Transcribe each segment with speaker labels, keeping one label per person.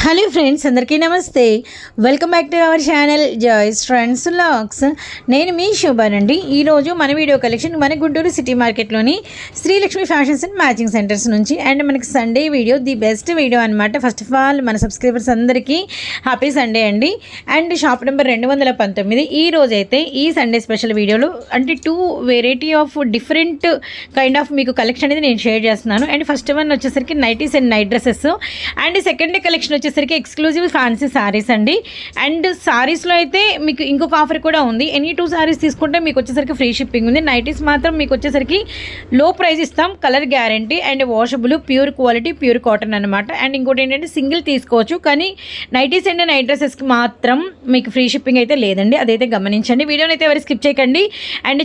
Speaker 1: Hello friends, అందరికీ నమస్తే. Welcome back to our channel joys trends vlogs. నేను మీ శోభానండి. ఈరోజు మన వీడియో కలెక్షన్ మన గుంటూరు సిటీ మార్కెట్లోని Srilakshmi fashions and matching centers నుంచి. అండ్ మనకి Sunday video the best video అనమాట. ఫస్ట్ ఆఫ్ ఆల్ మన సబ్స్క్రైబర్స్ అందరికీ హ్యాపీ సండే అండి. And shop number 219. ఈ రోజైతే ఈ సండే స్పెషల్ వీడియోలో అంటే 2 variety of different kind of మీకు కలెక్షన్ అనేది నేను షేర్ చేస్తున్నాను. అండ్ ఫస్ట్ వన్ వచ్చేసరికి nighties and night dresses. And second collection వచ్చేసరికి ఎక్స్క్లూజివ్ ఫ్యాన్సీ సారీస్ అండి. అండ్ సారీస్లో అయితే మీకు ఇంకొక ఆఫర్ కూడా ఉంది. ఎనీ 2 సారీస్ తీసుకుంటే మీకు వచ్చేసరికి ఫ్రీ షిప్పింగ్ ఉంది. నైటీస్ మాత్రం మీకు వచ్చేసరికి లో ప్రైస్ ఇస్తాం, colour guarantee and washable, pure quality, pure cotton అనమాట. అండ్ ఇంకోటి ఏంటంటే సింగిల్ తీసుకోవచ్చు, కానీ నైటీస్ అండ్ నైట్ డ్రెస్సెస్కి మాత్రం మీకు ఫ్రీ షిప్పింగ్ అయితే లేదండి. అదైతే గమనించండి. వీడియోని అయితే ఎవరు స్కిప్ చేయకండి. అండ్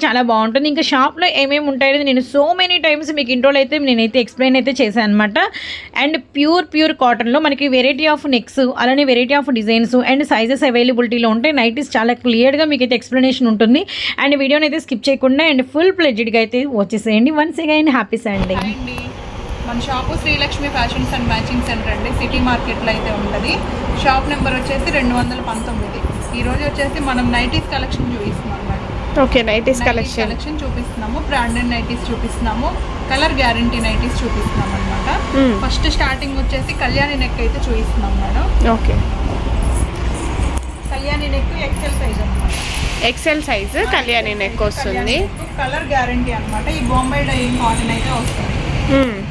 Speaker 1: చాలా బాగుంటుంది. ఇంకా షాప్లో ఏమేమి ఉంటాయో నేను సో మెనీ టైమ్స్ మీకు ఇంట్రోలో అయితే నేనైతే ఎక్స్ప్లెయిన్ అయితే చేశాను అనమాట. అండ్ ప్యూర్ కాటన్లో మనకి వెరైటీ ఆఫ్ నెక్స్, అలానే variety of designs and sizes అవైలబిలిటీలో ఉంటాయి. నైటీస్ చాలా క్లియర్గా మీకు అయితే ఎక్స్ప్లెనేషన్ ఉంటుంది. అండ్ వీడియోని అయితే స్కిప్ చేయకుండా అండ్ ఫుల్ ప్లెడ్జ్డ్గా అయితే వచ్చేసేయండి. Once again happy Sunday.
Speaker 2: మన shop Srilakshmi fashions and matching center అండి. సిటీ మార్కెట్లో అయితే ఉంటుంది. షాప్ నెంబర్ వచ్చేసి 219. ఈరోజు వచ్చేసి మనం నైటీస్ కలెక్షన్ చూపిస్తున్నాం మేడం.
Speaker 3: ఓకే, నైటీస్ కలెక్షన్
Speaker 2: చూపిస్తున్నాము. బ్రాండెడ్ నైటీస్ చూపిస్తున్నాము. కలర్ గ్యారంటీ నైటీస్ చూపిస్తున్నాం అనమాట. ఫస్ట్ స్టార్టింగ్ వచ్చేసి కళ్యాణి నెక్ అయితే చూపిస్తున్నాం madam.
Speaker 3: Okay,
Speaker 2: Kalyani neck XL size అనమాట.
Speaker 3: ఎక్సెల్ సైజ్ కళ్యాణి నెక్ వస్తుంది.
Speaker 2: కలర్ గ్యారంటీ అనమాట. ఈ బొంబాయి డైయింగ్ కాటన్ అయితే వస్తుంది.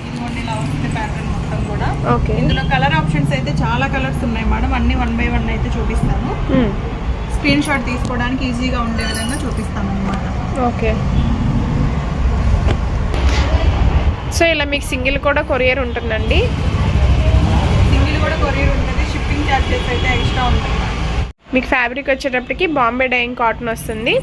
Speaker 2: ఇదిగోండి ఇలా వస్తుంది ప్యాటర్న్ మొత్తం కూడా.
Speaker 3: ఓకే,
Speaker 2: ఇందులో కలర్ ఆప్షన్స్ అయితే చాలా కలర్స్ ఉన్నాయి మేడం. అన్ని 1 by 1 అయితే చూపిస్తాను. స్క్రీన్ షాట్ తీసుకోవడానికి ఈజీగా ఉండే విధంగా చూపిస్తాను అనమాట.
Speaker 3: ఓకే, సో ఇలా మీకు సింగిల్ కూడా కొరియర్ ఉంటుందండి.
Speaker 2: సింగిల్ కూడా కొరియర్ ఉంటుంది. షిప్పింగ్ ఛార్జెస్ అయితే ఎక్స్ట్రా ఉంటుంది.
Speaker 3: మీకు ఫ్యాబ్రిక్ వచ్చేటప్పటికి బాంబే డైయింగ్ కాటన్ వస్తుంది.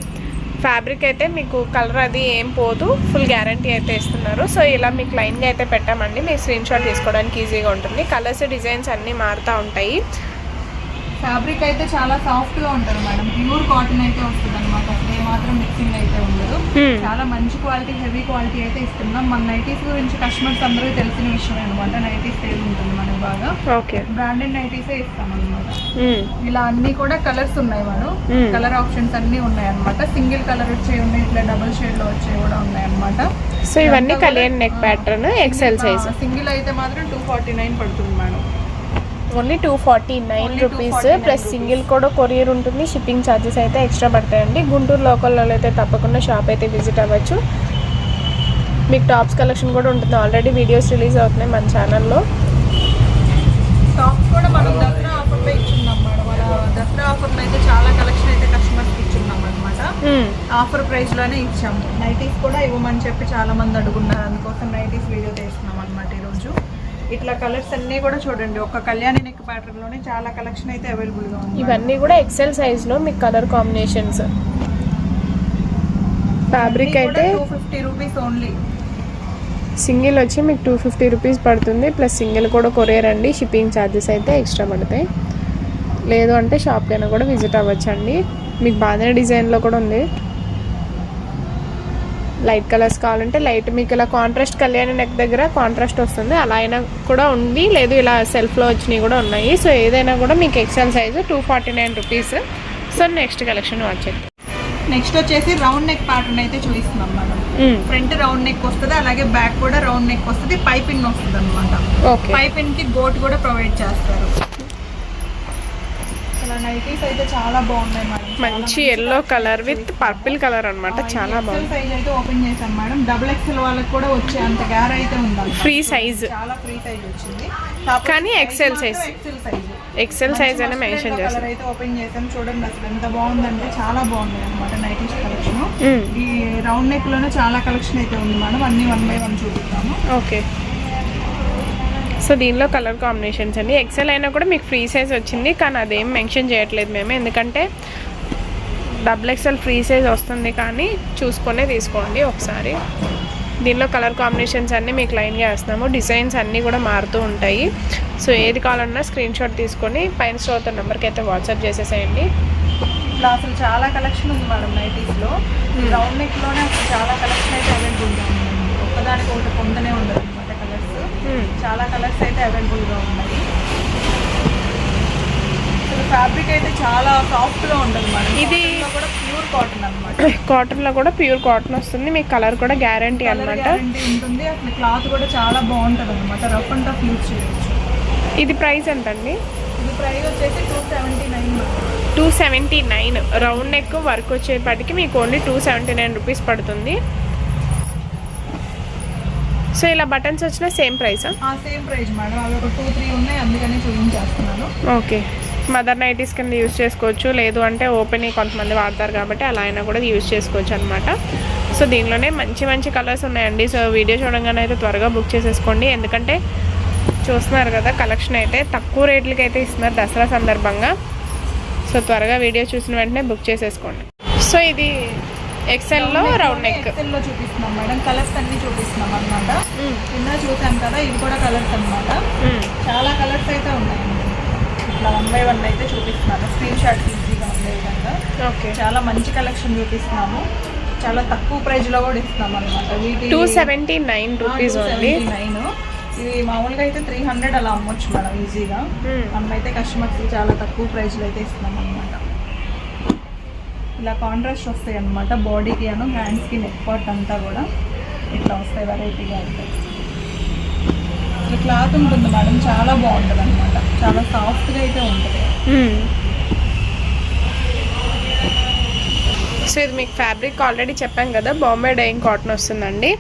Speaker 3: ఫ్యాబ్రిక్ అయితే మీకు కలర్ అది ఏం పోదు, ఫుల్ గ్యారంటీ అయితే ఇస్తున్నారు. సో ఇలా మీకు లైన్గా అయితే పెట్టామండి. మీకు స్క్రీన్ షాట్ తీసుకోవడానికి ఈజీగా ఉంటుంది. కలర్స్, డిజైన్స్ అన్నీ మారుతూ ఉంటాయి.
Speaker 2: ఫ్యాబ్రిక్ అయితే చాలా సాఫ్ట్గా ఉంటుంది మేడం. ప్యూర్ కాటన్ అయితే వస్తుంది అనమాట. ఏ మాత్రం మిక్సింగ్ అయితే ఉండదు. చాలా మంచి క్వాలిటీ, హెవీ క్వాలిటీ అయితే ఇస్తున్నాం. మన నైటీస్ గురించి కస్టమర్స్ అందరికీ తెలిసిన విషయం అనమాట. నైటీస్ సేల్ ఉంటుంది మనకు బాగా.
Speaker 3: ఓకే,
Speaker 2: బ్రాండెడ్ నైటీసే ఇస్తాం అనమాట. ఇలా అన్ని కూడా కలర్స్ ఉన్నాయి మేడం. కలర్ ఆప్షన్స్ అన్ని ఉన్నాయి అనమాట. సింగిల్ కలర్ వచ్చే ఉన్నాయి, ఇట్లా డబుల్ షేడ్ లో వచ్చే కూడా ఉన్నాయి అనమాట.
Speaker 3: సో ఇవన్నీ Kalyan neck pattern XL size.
Speaker 2: Single అయితే మాత్రం 249 పడుతుంది madam.
Speaker 3: Only 249 rupees plus single కూడా కొరియర్ ఉంటుంది. షిప్పింగ్ ఛార్జెస్ అయితే ఎక్స్ట్రా పడతాయండి. గుంటూరు లోకల్లో అయితే తప్పకుండా షాప్ అయితే విజిట్ అవ్వచ్చు. మీకు టాప్స్ కలెక్షన్ కూడా ఉంటుంది. ఆల్రెడీ వీడియోస్ రిలీజ్ అవుతున్నాయి మన ఛానల్లో.
Speaker 2: టాప్స్ కూడా మనం దసరా ఆఫర్లో ఇచ్చున్నాం మేడం. మన దసరా ఆఫర్లో అయితే చాలా కలెక్షన్ అయితే కస్టమర్స్కి ఇచ్చున్నాం అనమాట. ఆఫర్ ప్రైస్లోనే ఇచ్చాము. నైటీస్ కూడా ఇవ్వమని చెప్పి చాలా మంది అడుగున్నారు. అందుకోసం నైటీస్ వీడియో తీస్తున్నాం అనమాట ఈరోజు. ఇట్లా కలర్స్ అన్నీ కూడా చూడండి. ఒక కళ్యాణి నెక్ ప్యాటర్న్ లోనే చాలా కలెక్షన్ అయితే అవైలబుల్ గా ఉంది.
Speaker 3: ఇవన్నీ కూడా ఎక్సెల్ సైజ్ లో మీకు కలర్ కాంబినేషన్స్. ఫ్యాబ్రిక్ అయితే
Speaker 2: 250 రూపీస్ ఓన్లీ.
Speaker 3: సింగిల్ వచ్చి మీకు 250 రూపీస్ పడుతుంది. ప్లస్ సింగిల్ కూడా కొరియర్ అండి. షిప్పింగ్ ఛార్జెస్ అయితే ఎక్స్ట్రా పడతాయి. లేదు అంటే షాప్కైనా కూడా విజిట్ అవ్వచ్చండి. మీకు బాగానే డిజైన్లో కూడా ఉంది. లైట్ కలర్స్ కావాలంటే లైట్, మీకు ఇలా కాంట్రాస్ట్ కళ్యాణి నెక్ దగ్గర కాంట్రాస్ట్ వస్తుంది, అలా అయినా కూడా ఉంది. లేదు ఇలా సెల్ఫ్లో వచ్చినవి కూడా ఉన్నాయి. సో ఏదైనా కూడా మీకు XL size 249 rupees. So next collection వచ్చేది.
Speaker 2: నెక్స్ట్ వచ్చేసి రౌండ్ నెక్ ప్యాటర్న్ అయితే చూపిస్తున్నాం మనం. ఫ్రంట్ రౌండ్ నెక్ వస్తుంది, అలాగే బ్యాక్ కూడా రౌండ్ నెక్ వస్తుంది. పైపిన్ వస్తుంది అనమాట. పైపిన్ కి గోట్ కూడా ప్రొవైడ్ చేస్తారు. నైటీస్ అయితే చాలా బాగున్నాయి మేడం.
Speaker 3: మంచి yellow colour with purple colour అనమాట. చాలా బాగుంది.
Speaker 2: సైజ్ అయితే ఓపెన్ చేశాను మేడం. డబుల్ ఎక్స్ఎల్ వాళ్ళకి కూడా వచ్చే అంత గ్యార్ అయితే ఉంది.
Speaker 3: ఫ్రీ సైజ్,
Speaker 2: చాలా ఫ్రీ సైజ్ వచ్చింది.
Speaker 3: కానీ ఎక్సెల్ సైజ్. ఎక్సెల్ సైజ్ అని మెన్షన్ చేశారు.
Speaker 2: అయితే ఓపెన్ చేసాం చూడండి. అసలు ఎంత బాగుందంటే చాలా బాగుంది అనమాట నైటీస్ కలెక్షన్. ఈ రౌండ్ నెక్ లోనే చాలా కలెక్షన్ అయితే ఉంది మేడం. అన్ని 1 by 1 చూపిస్తాము.
Speaker 3: ఓకే, సో దీనిలో కలర్ కాంబినేషన్స్ అండి. ఎక్సెల్ అయినా కూడా మీకు ఫ్రీ సైజ్ వచ్చింది, కానీ అదేం మెన్షన్ చేయట్లేదు మేము. ఎందుకంటే డబుల్ ఎక్సెల్ ఫ్రీ సైజ్ వస్తుంది, కానీ చూసుకొనే తీసుకోండి ఒకసారి. దీనిలో కలర్ కాంబినేషన్స్ అన్నీ మీకు లైన్గా వేస్తున్నాము. డిజైన్స్ అన్నీ కూడా మారుతూ ఉంటాయి. సో ఏది కావాలన్నా స్క్రీన్ షాట్ తీసుకొని పైన స్టోర్ నెంబర్కి అయితే వాట్సాప్ చేసేసేయండి.
Speaker 2: ఇట్లా అసలు చాలా కలెక్షన్ ఉంది మేడం నైటీస్లో. రౌండ్ నెక్లోనే అసలు చాలా కలెక్షన్ అయితే అవైలబుల్గా ఉంది. ఒక్కదానికి ఒకటి పొందనే ఉండదు అనమాట కలర్స్. చాలా కలర్స్ అయితే అవైలబుల్గా ఉన్నాయి. చాలా సాఫ్ట్ గా ఉంటుంది మేడం.
Speaker 3: ఇది
Speaker 2: కూడా ప్యూర్ కాటన్ అన్నమాట.
Speaker 3: కాటన్ లో కూడా ప్యూర్ కాటన్ వస్తుంది, మీకు కలర్ కూడా గ్యారంటీ అన్నమాట.
Speaker 2: గ్యారంటీ ఉంటుంది. అసలు క్లాత్ కూడా చాలా బాగుంటుంది అనమాట. రఫ్ అండ్ టఫ్ యూజ్ చేయొచ్చు.
Speaker 3: ఇది ప్రైస్ ఎంత అండి?
Speaker 2: ఇది ప్రైస్ వచ్చేసి 279.
Speaker 3: 279. రౌండ్ నెక్ వర్క్ వచ్చేపటికి మీకు ఓన్లీ 279 రూపీస్ పడుతుంది. సో ఇలా బటన్స్ వచ్చిన సేమ్ ప్రైసా?
Speaker 2: Same price madam. అవి ఒక 2-3 ఉన్నాయి, అందుకని చూపించేస్తున్నాను.
Speaker 3: ఓకే. మదర్ నైటీస్ కింద యూజ్ చేసుకోవచ్చు, లేదు అంటే ఓపెన్ కొంతమంది వాడతారు కాబట్టి అలా అయినా కూడా యూజ్ చేసుకోవచ్చు అనమాట. సో దీనిలోనే మంచి మంచి కలర్స్ ఉన్నాయండి. సో వీడియో చూడంగానే అయితే త్వరగా బుక్ చేసేసుకోండి, ఎందుకంటే చూస్తున్నారు కదా కలెక్షన్ అయితే తక్కువ రేట్లకి అయితే ఇస్తున్నారు దసరా సందర్భంగా. సో త్వరగా వీడియో చూసిన వెంటనే బుక్ చేసేసుకోండి. సో ఇది ఎక్సెల్లో రౌండ్ నెక్.
Speaker 2: ఎక్సెల్లో చూపిస్తున్నాం మేడం. కలర్స్ అన్ని చూపిస్తున్నాం అనమాట. కింద చూసాం కదా, ఇవి కూడా కలర్స్ అనమాట. చాలా కలర్స్ అయితే ఉన్నాయండి. ఇట్లా 1 by 1 అయితే చూపిస్తున్నాను. స్క్రీన్ షాట్ ఈజీగా ఉండే విధంగా.
Speaker 3: ఓకే.
Speaker 2: చాలా మంచి కలెక్షన్ చూపిస్తున్నాము. చాలా తక్కువ ప్రైస్ లో కూడా ఇస్తున్నాం అనమాట. వీటి
Speaker 3: 279 రూపీస్ ఓన్లీ.
Speaker 2: 279. ఇది మామూలుగా అయితే 300 అలా అమ్మొచ్చు మేడం ఈజీగా. మనమైతే కస్టమర్స్కి చాలా తక్కువ ప్రైస్లో అయితే ఇస్తున్నాం అనమాట. ఇలా కాంట్రాస్ట్ వస్తాయి అనమాట. బాడీకి అను హ్యాండ్స్కి నెక్ పార్ట్ అంతా కూడా ఇట్లా వస్తాయి, వెరైటీగా ఉంటాయి. ఇట్లా క్లాత్ ఉంటుంది మేడం, చాలా బాగుంటుంది అనమాట. చాలా సాఫ్ట్గా అయితే ఉంటుంది.
Speaker 3: సో ఇది మీకు ఫ్యాబ్రిక్ ఆల్రెడీ చెప్పాం కదా, బాంబే డైయింగ్ కాటన్ వస్తుందండి.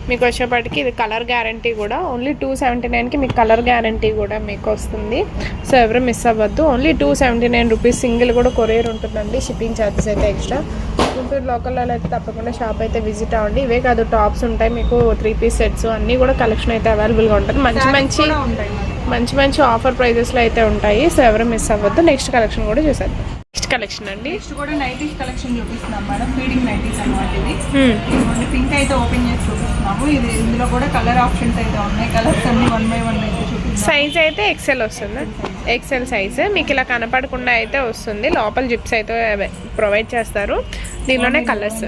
Speaker 3: మీకు వచ్చేప్పటికి ఇది కలర్ గ్యారంటీ కూడా ఓన్లీ 279కి మీకు కలర్ గ్యారంటీ కూడా మీకు వస్తుంది. సో ఎవరు మిస్ అవ్వద్దు. Only 279 rupees. సింగిల్ కూడా కొరియర్ ఉంటుందండి, షిప్పింగ్ ఛార్జెస్ అయితే ఎక్స్ట్రా. గుంటూరు లోకల్లో అయితే తప్పకుండా షాప్ అయితే విజిట్ అవ్వండి. ఇవే కాదు, టాప్స్ ఉంటాయి మీకు, 3 పీస్ సెట్స్ అన్నీ కూడా కలెక్షన్ అయితే అవైలబుల్గా ఉంటుంది. మంచి మంచి ఆఫర్ ప్రైజెస్లో అయితే ఉంటాయి. సో ఎవరు మిస్ అవ్వద్దు. నెక్స్ట్ కలెక్షన్ కూడా చూసేద్దాం. నెక్స్ట్ కలెక్షన్ అండి.
Speaker 2: నెక్స్ట్ కూడా నైటీస్ కలెక్షన్ చూపిస్తున్నాం మేడం. ఫీడింగ్ నైటీస్ అన్నమాట. ఇది పింక్ అయితే ఓపెన్ చేసి చూపిస్తున్నాము. ఇది ఇందులో కూడా కలర్ ఆప్షన్స్ అయితే ఉన్నాయి. కలర్స్ అన్ని 1 by 1 అయితే చూపిస్తున్నాం.
Speaker 3: సైజ్ అయితే ఎక్సెల్ వస్తుంది. ఎక్సెల్ సైజ్ మీకు ఇలా కనపడకుండా అయితే వస్తుంది. లోపల జిప్స్ అయితే ప్రొవైడ్ చేస్తారు. దీనిలోనే కలర్స్.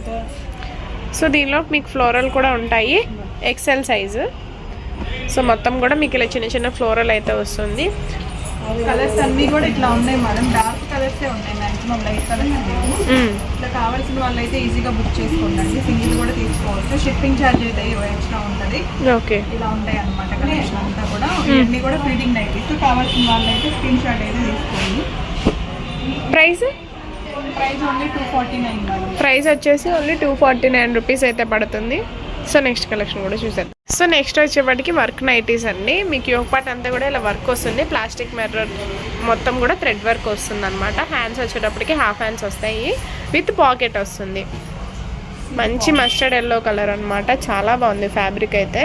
Speaker 3: సో దీనిలో మీకు ఫ్లోరల్ కూడా ఉంటాయి. XL size. సో మొత్తం కూడా మీకు ఇలా చిన్న చిన్న ఫ్లోరల్ అయితే వస్తుంది.
Speaker 2: కలర్స్ అన్ని కూడా ఇట్లా ఉన్నాయి మేడం. డార్క్ కలర్సే ఉన్నాయి, మాక్సిమం లైట్ కలర్స్ లేవు. ఇట్లా కావాల్సిన వాళ్ళు అయితే ఈజీగా బుక్ చేసుకోండి. సింగిల్ కూడా తీసుకోవచ్చు. షిప్పింగ్ ఛార్జ్ అయితే ఎక్స్ట్రా ఉంటుంది.
Speaker 3: ఓకే.
Speaker 2: ఇలా ఉంటాయి అనమాట కలెక్షన్ అంతా కూడా. ఇవన్నీ కూడా ఫీడింగ్ నైటీస్. కావాల్సిన వాళ్ళు అయితే స్క్రీన్ షాట్ అయితే తీసుకోండి.
Speaker 3: Price
Speaker 2: only 249 madam.
Speaker 3: ప్రైస్ వచ్చేసి ఓన్లీ 249 రూపీస్ అయితే పడుతుంది. సో నెక్స్ట్ కలెక్షన్ కూడా చూసారు. సో నెక్స్ట్ వచ్చేప్పటికి వర్క్ నైటీస్ అండి. మీకు యోగ పార్ట్ అంతా కూడా ఇలా వర్క్ వస్తుంది. ప్లాస్టిక్ మిర్రర్ మొత్తం కూడా థ్రెడ్ వర్క్ వస్తుంది అనమాట. హ్యాండ్స్ వచ్చేటప్పటికి హాఫ్ హ్యాండ్స్ వస్తాయి, విత్ పాకెట్ వస్తుంది. మంచి మస్టర్డ్ ఎల్లో కలర్ అనమాట. చాలా బాగుంది ఫ్యాబ్రిక్ అయితే.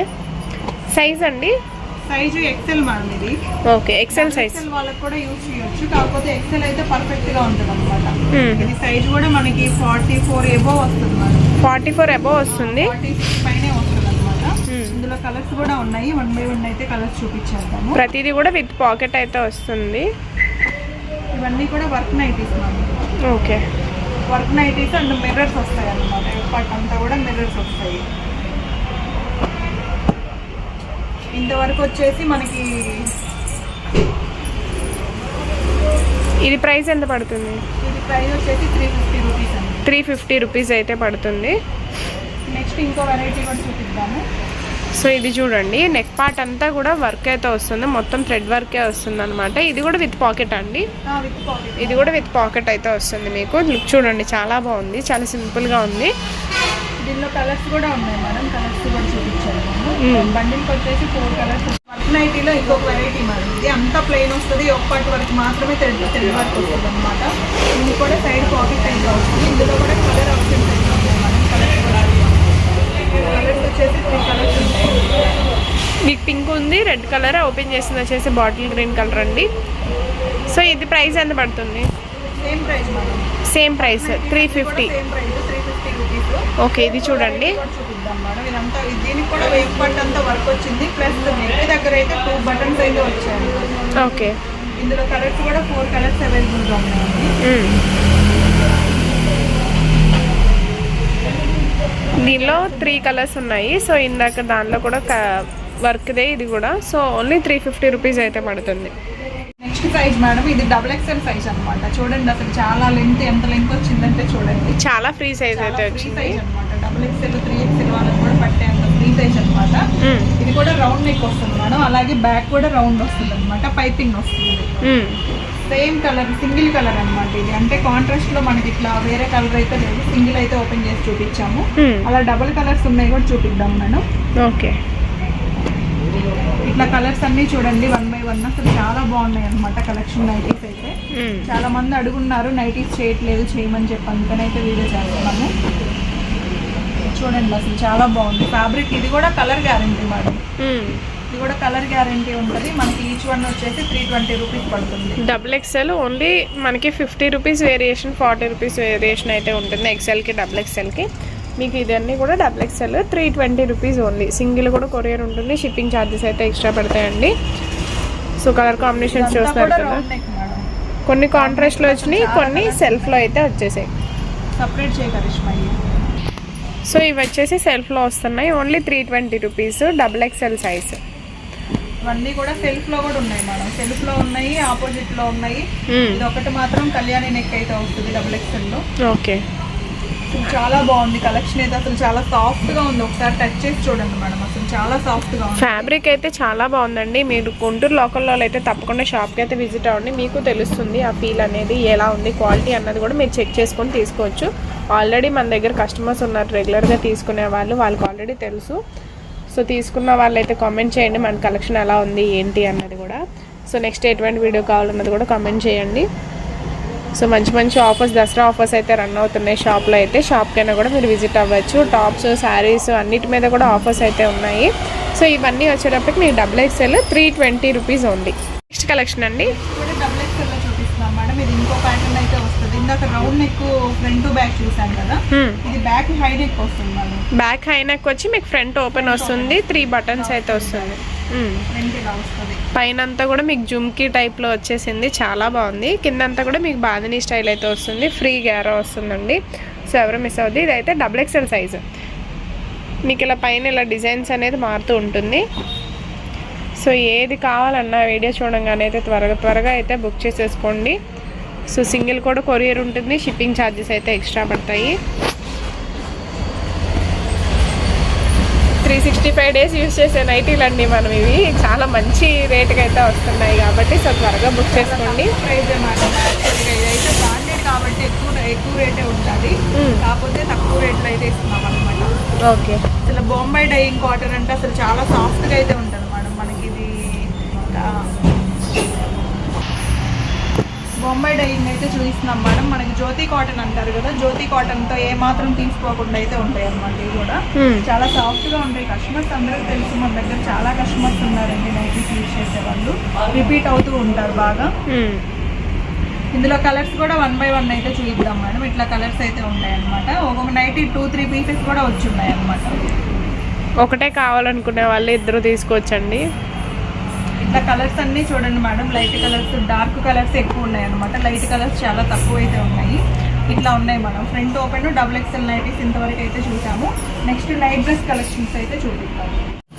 Speaker 3: సైజ్ అండి?
Speaker 2: సైజు ఎక్సెల్ మేడం ఇది.
Speaker 3: Okay, XL size.
Speaker 2: ఎక్సెల్ వాళ్ళకి కూడా యూజ్ చేయొచ్చు. కాకపోతే ఎక్సెల్ అయితే పర్ఫెక్ట్ గా ఉంటుంది అనమాట. ఇది సైజ్ కూడా మనకి 44 అబోవ్ వస్తుంది మేడం.
Speaker 3: 44 అబోవ్ వస్తుంది.
Speaker 2: 46 పైనే వస్తుంది అనమాట. ఇందులో కలర్స్ కూడా ఉన్నాయి. 1 by 1 అయితే కలర్స్ చూపించేద్దాము.
Speaker 3: ప్రతిదీ కూడా విత్ పాకెట్ అయితే వస్తుంది.
Speaker 2: ఇవన్నీ కూడా work nighties madam.
Speaker 3: Okay.
Speaker 2: Work nighties and mirrors వస్తాయి అనమాట. పార్ట్ అంతా కూడా మిర్రర్స్ వస్తాయి. ఇంతవరకు వచ్చేసి మనకి
Speaker 3: ఇది ప్రైస్ ఎంత పడుతుంది?
Speaker 2: ఇది ప్రైస్ వచ్చేసి 350 రూపీస్ అండి.
Speaker 3: 350 రూపీస్ అయితే పడుతుంది.
Speaker 2: నెక్స్ట్ ఇంకో వెరైటీ కూడా చూపిద్దాము.
Speaker 3: సో ఇది చూడండి, నెక్ పార్ట్ అంతా కూడా వర్క్ అయితే వస్తుంది. మొత్తం థ్రెడ్ వర్కే వస్తుంది అనమాట. ఇది కూడా విత్ పాకెట్ అండి. ఇది కూడా విత్ పాకెట్ అయితే వస్తుంది. మీకు లుక్ చూడండి, చాలా బాగుంది, చాలా సింపుల్గా ఉంది.
Speaker 2: దీనిలో కలర్స్ కూడా ఉన్నాయి మేడం. కలర్స్ కూడా చూపించాను. బండిల్కి వచ్చేసి 4 కలర్స్. వర్క్ నైటీలో ఇంకొక వెరైటీ మేడం. ఇది అంతా ప్లెయిన్ వస్తుంది. ఒక పార్ట్ వరకు మాత్రమే థ్రెడ్ వర్క్ వస్తుంది అనమాట. ఇది కూడా సైడ్ పాకెట్ అయితే వస్తుంది. ఇందులో కూడా కలర్ ఆప్షన్స్ అయితే ఉన్నాయి మేడం. కలర్స్ కూడా వచ్చేసి 3 కలర్స్ ఉంటాయి.
Speaker 3: మీకు పింక్ ఉంది, రెడ్ కలర్. ఓపెన్ చేసింది వచ్చేసి బాటిల్ గ్రీన్ కలర్ అండి. సో ఇది ప్రైస్ ఎంత పడుతుంది?
Speaker 2: Same price madam.
Speaker 3: Same price 350.
Speaker 2: Same price 350 rupees.
Speaker 3: Okay, ఇది చూడండి.
Speaker 2: చూపిద్దాం మేడం. ఇదంతా దీనికి కూడా వెయిట్ పార్ట్ అంతా వర్క్ వచ్చింది. ప్లస్ నెక్ దగ్గర అయితే 2 బటన్స్ అయితే వచ్చాయి.
Speaker 3: ఓకే.
Speaker 2: ఇందులో కలర్స్ కూడా 4 కలర్స్ అవైలబుల్గా ఉన్నాయండి.
Speaker 3: దీనిలో 3 కలర్స్ ఉన్నాయి. సో ఇందాక దానిలో కూడా వర్క్దే ఇది కూడా. సో ఓన్లీ 350 రూపీస్ అయితే పడుతుంది.
Speaker 2: నెక్స్ట్ సైజ్ మేడం, ఇది XXL సైజ్ అన్నమాట. చూడండి అసలు చాలా లెంత్, ఎంత లెంత్ వచ్చిందంటే చూడండి,
Speaker 3: చాలా ఫ్రీ సైజ్ అయితే వచ్చింది
Speaker 2: అనమాట. XXL 3XL వాళ్ళకి కూడా పట్టేంత ఫ్రీ సైజ్ అనమాట. ఇది కూడా రౌండ్ నెక్ వస్తుంది మేడం, అలాగే బ్యాక్ కూడా రౌండ్ వస్తుంది అనమాట, పైపింగ్ వస్తుంది. సేమ్ కలర్, సింగిల్ కలర్ అన్నమాట ఇది. అంటే కాంట్రాస్ట్ లో మనకి ఇట్లా వేరే కలర్ అయితే లేదు, సింగిల్ అయితే ఓపెన్ చేసి చూపించాము. అలా డబుల్ కలర్స్ ఉన్నాయి కూడా చూపిద్దాం మేడం.
Speaker 3: ఓకే,
Speaker 2: ఇట్లా కలర్స్ అన్ని చూడండి 1 by 1 అసలు చాలా బాగున్నాయి అనమాట కలెక్షన్. నైటీస్ అయితే చాలా మంది అడుగున్నారు నైటీస్ చేయట్లేదు, చేయమని చెప్పి అందుకనైతే వీడియో చేస్తున్నాము. చూడండి అసలు చాలా బాగుంది ఫ్యాబ్రిక్. ఇది కూడా కలర్ గ్యారంటీ మేడం, ఇది కూడా కలర్ గ్యారంటీ ఉంటుంది. మనకి ఈచ్ వన్ వచ్చేసి 320 రూపీస్ పడుతుంది.
Speaker 3: XXL ఓన్లీ మనకి 50 రూపీస్ వేరియేషన్, 40 రూపీస్ వేరియేషన్ అయితే ఉంటుంది XLకి XXLకి. మీకు ఇదన్నీ కూడా XXL 320 రూపీస్ ఓన్లీ. సింగిల్ కూడా కొరియర్ ఉంటుంది, షిప్పింగ్ ఛార్జెస్ అయితే ఎక్స్ట్రా పడతాయండి. సో కలర్ కాంబినేషన్స్ చూస్తున్నారు కదా, కొన్ని కాంట్రాస్ట్లో వచ్చినాయి, కొన్ని సెల్ఫ్లో అయితే వచ్చేసాయి.
Speaker 2: సపరేట్ చేయగలిష్మా.
Speaker 3: సో ఇవి వచ్చేసి సెల్ఫ్లో వస్తున్నాయి, ఓన్లీ 320 రూపీస్ XXL సైజ్.
Speaker 2: ఇవన్నీ కూడా సెల్ఫ్ లో కూడా ఉన్నాయి మేడం, సెల్ఫ్ లో ఉన్నాయి, ఆపోజిట్ లో ఉన్నాయి. ఇది ఒకటి మాత్రం కళ్యాణి నెక్ అయితే వస్తుంది XXL లో.
Speaker 3: ఓకే,
Speaker 2: చాలా బాగుంది కలెక్షన్ అయితే, అసలు చాలా సాఫ్ట్ గా ఉంది. ఒకసారి టచ్ చేసి చూడండి మేడం, అసలు చాలా సాఫ్ట్ గా ఉంది.
Speaker 3: ఫ్యాబ్రిక్ అయితే చాలా బాగుందండి. మీరు గుంటూరు లోకల్లో అయితే తప్పకుండా షాప్కి అయితే విజిట్ అవ్వండి, మీకు తెలుస్తుంది ఆ ఫీల్ అనేది ఎలా ఉంది, క్వాలిటీ అన్నది కూడా మీరు చెక్ చేసుకొని తీసుకోవచ్చు. ఆల్రెడీ మన దగ్గర కస్టమర్స్ ఉన్నారు రెగ్యులర్గా తీసుకునే వాళ్ళు, వాళ్ళకి ఆల్రెడీ తెలుసు. సో తీసుకున్న వాళ్ళైతే కామెంట్ చేయండి మన కలెక్షన్ ఎలా ఉంది ఏంటి అన్నది కూడా. సో నెక్స్ట్ ఎటువంటి వీడియో కావాలన్నది కూడా కామెంట్ చేయండి. సో మంచి మంచి ఆఫర్స్, దసరా ఆఫర్స్ అయితే రన్ అవుతున్నాయి షాప్లో అయితే, షాప్కైనా కూడా మీరు విజిట్ అవ్వచ్చు. టాప్స్, శారీస్ అన్నిటి మీద కూడా ఆఫర్స్ అయితే ఉన్నాయి. సో ఇవన్నీ వచ్చేటప్పటికి మీకు XXL 320 rupees only. Next collection అండి,
Speaker 2: XXL లో చూపిస్తున్నాం మేడం. ఇది ఇంకో ప్యాటర్న్ అయితే వస్తుంది. ఇందాక round neck front to back చూసాను కదా, ఇది బ్యాక్ హై నెక్ వస్తుంది మేడం.
Speaker 3: బ్యాక్ హై నెక్ వచ్చి మీకు ఫ్రంట్ ఓపెన్ వస్తుంది, 3 బటన్స్ అయితే వస్తుంది. పైన అంతా కూడా మీకు జుమ్కీ టైప్లో వచ్చేసింది, చాలా బాగుంది. కిందంతా కూడా మీకు బాదినీ స్టైల్ అయితే వస్తుంది, ఫ్రీ గ్యారా వస్తుందండి. సో ఎవరు మిస్ అవుద్ది. ఇదైతే XXL సైజు. మీకు ఇలా పైన ఇలా డిజైన్స్ అనేది మారుతూ ఉంటుంది. సో ఏది కావాలన్నా వీడియో చూడంగానే అయితే త్వరగా అయితే బుక్ చేసేసుకోండి. సో సింగిల్ కూడా కొరియర్ ఉంటుంది, షిప్పింగ్ ఛార్జెస్ అయితే ఎక్స్ట్రా పడతాయి. 365 డేస్ యూస్ చేసే నైటీలు అండి మనం. ఇవి చాలా మంచి రేటుకి అయితే వస్తున్నాయి కాబట్టి సో త్వరగా బుక్ చేసుకోండి.
Speaker 2: ప్రైజ్ ఇదైతే బ్రాండెడ్ కాబట్టి ఎక్కువ రేటే ఉంటుంది, కాకపోతే తక్కువ రేట్లో అయితే ఇస్తున్నాం అనమాట.
Speaker 3: ఓకే,
Speaker 2: అసలు బొంబాయి డైయింగ్ కాటన్ అంటే అసలు చాలా సాఫ్ట్గా అయితే ఉంటుంది మేడం. మనకి ఇది బొంబాయి డైయింగ్ అయితే చూపిస్తున్నాం మేడం. మనకి జ్యోతి కాటన్ అంటారు కదా, జ్యోతి కాటన్తో ఏమాత్రం తీసుకోకుండా అయితే ఉంటాయి అనమాట. ఇవి కూడా చాలా సాఫ్ట్గా ఉంటాయి. కస్టమర్స్ అందరికీ తెలుసు, మన దగ్గర చాలా కస్టమర్స్ ఉన్నారండి నైటీస్ యూజ్ చేసేవాళ్ళు, రిపీట్ అవుతూ ఉంటారు బాగా. ఇందులో కలర్స్ కూడా 1 by 1 అయితే చూపిద్దాం మేడం. ఇట్లా కలర్స్ అయితే ఉంటాయి అనమాట. ఒక్కొక్క నైటీ 2-3 పీసెస్ కూడా వచ్చి ఉన్నాయి అనమాట.
Speaker 3: ఒకటే కావాలనుకునే వాళ్ళు ఇద్దరు తీసుకోవచ్చండి.
Speaker 2: ఇట్లా కలర్స్ అన్నీ చూడండి madam. Light colours, dark colours ఎక్కువ ఉన్నాయి అనమాట. లైట్ కలర్స్ చాలా తక్కువ అయితే ఉన్నాయి. ఇట్లా ఉన్నాయి మనం. ఫ్రంట్ ఓపెన్ XXL నైటీస్ ఇంతవరకు అయితే చూసాము. నెక్స్ట్ నైట్ డ్రెస్ కలెక్షన్స్ అయితే చూపిస్తాము.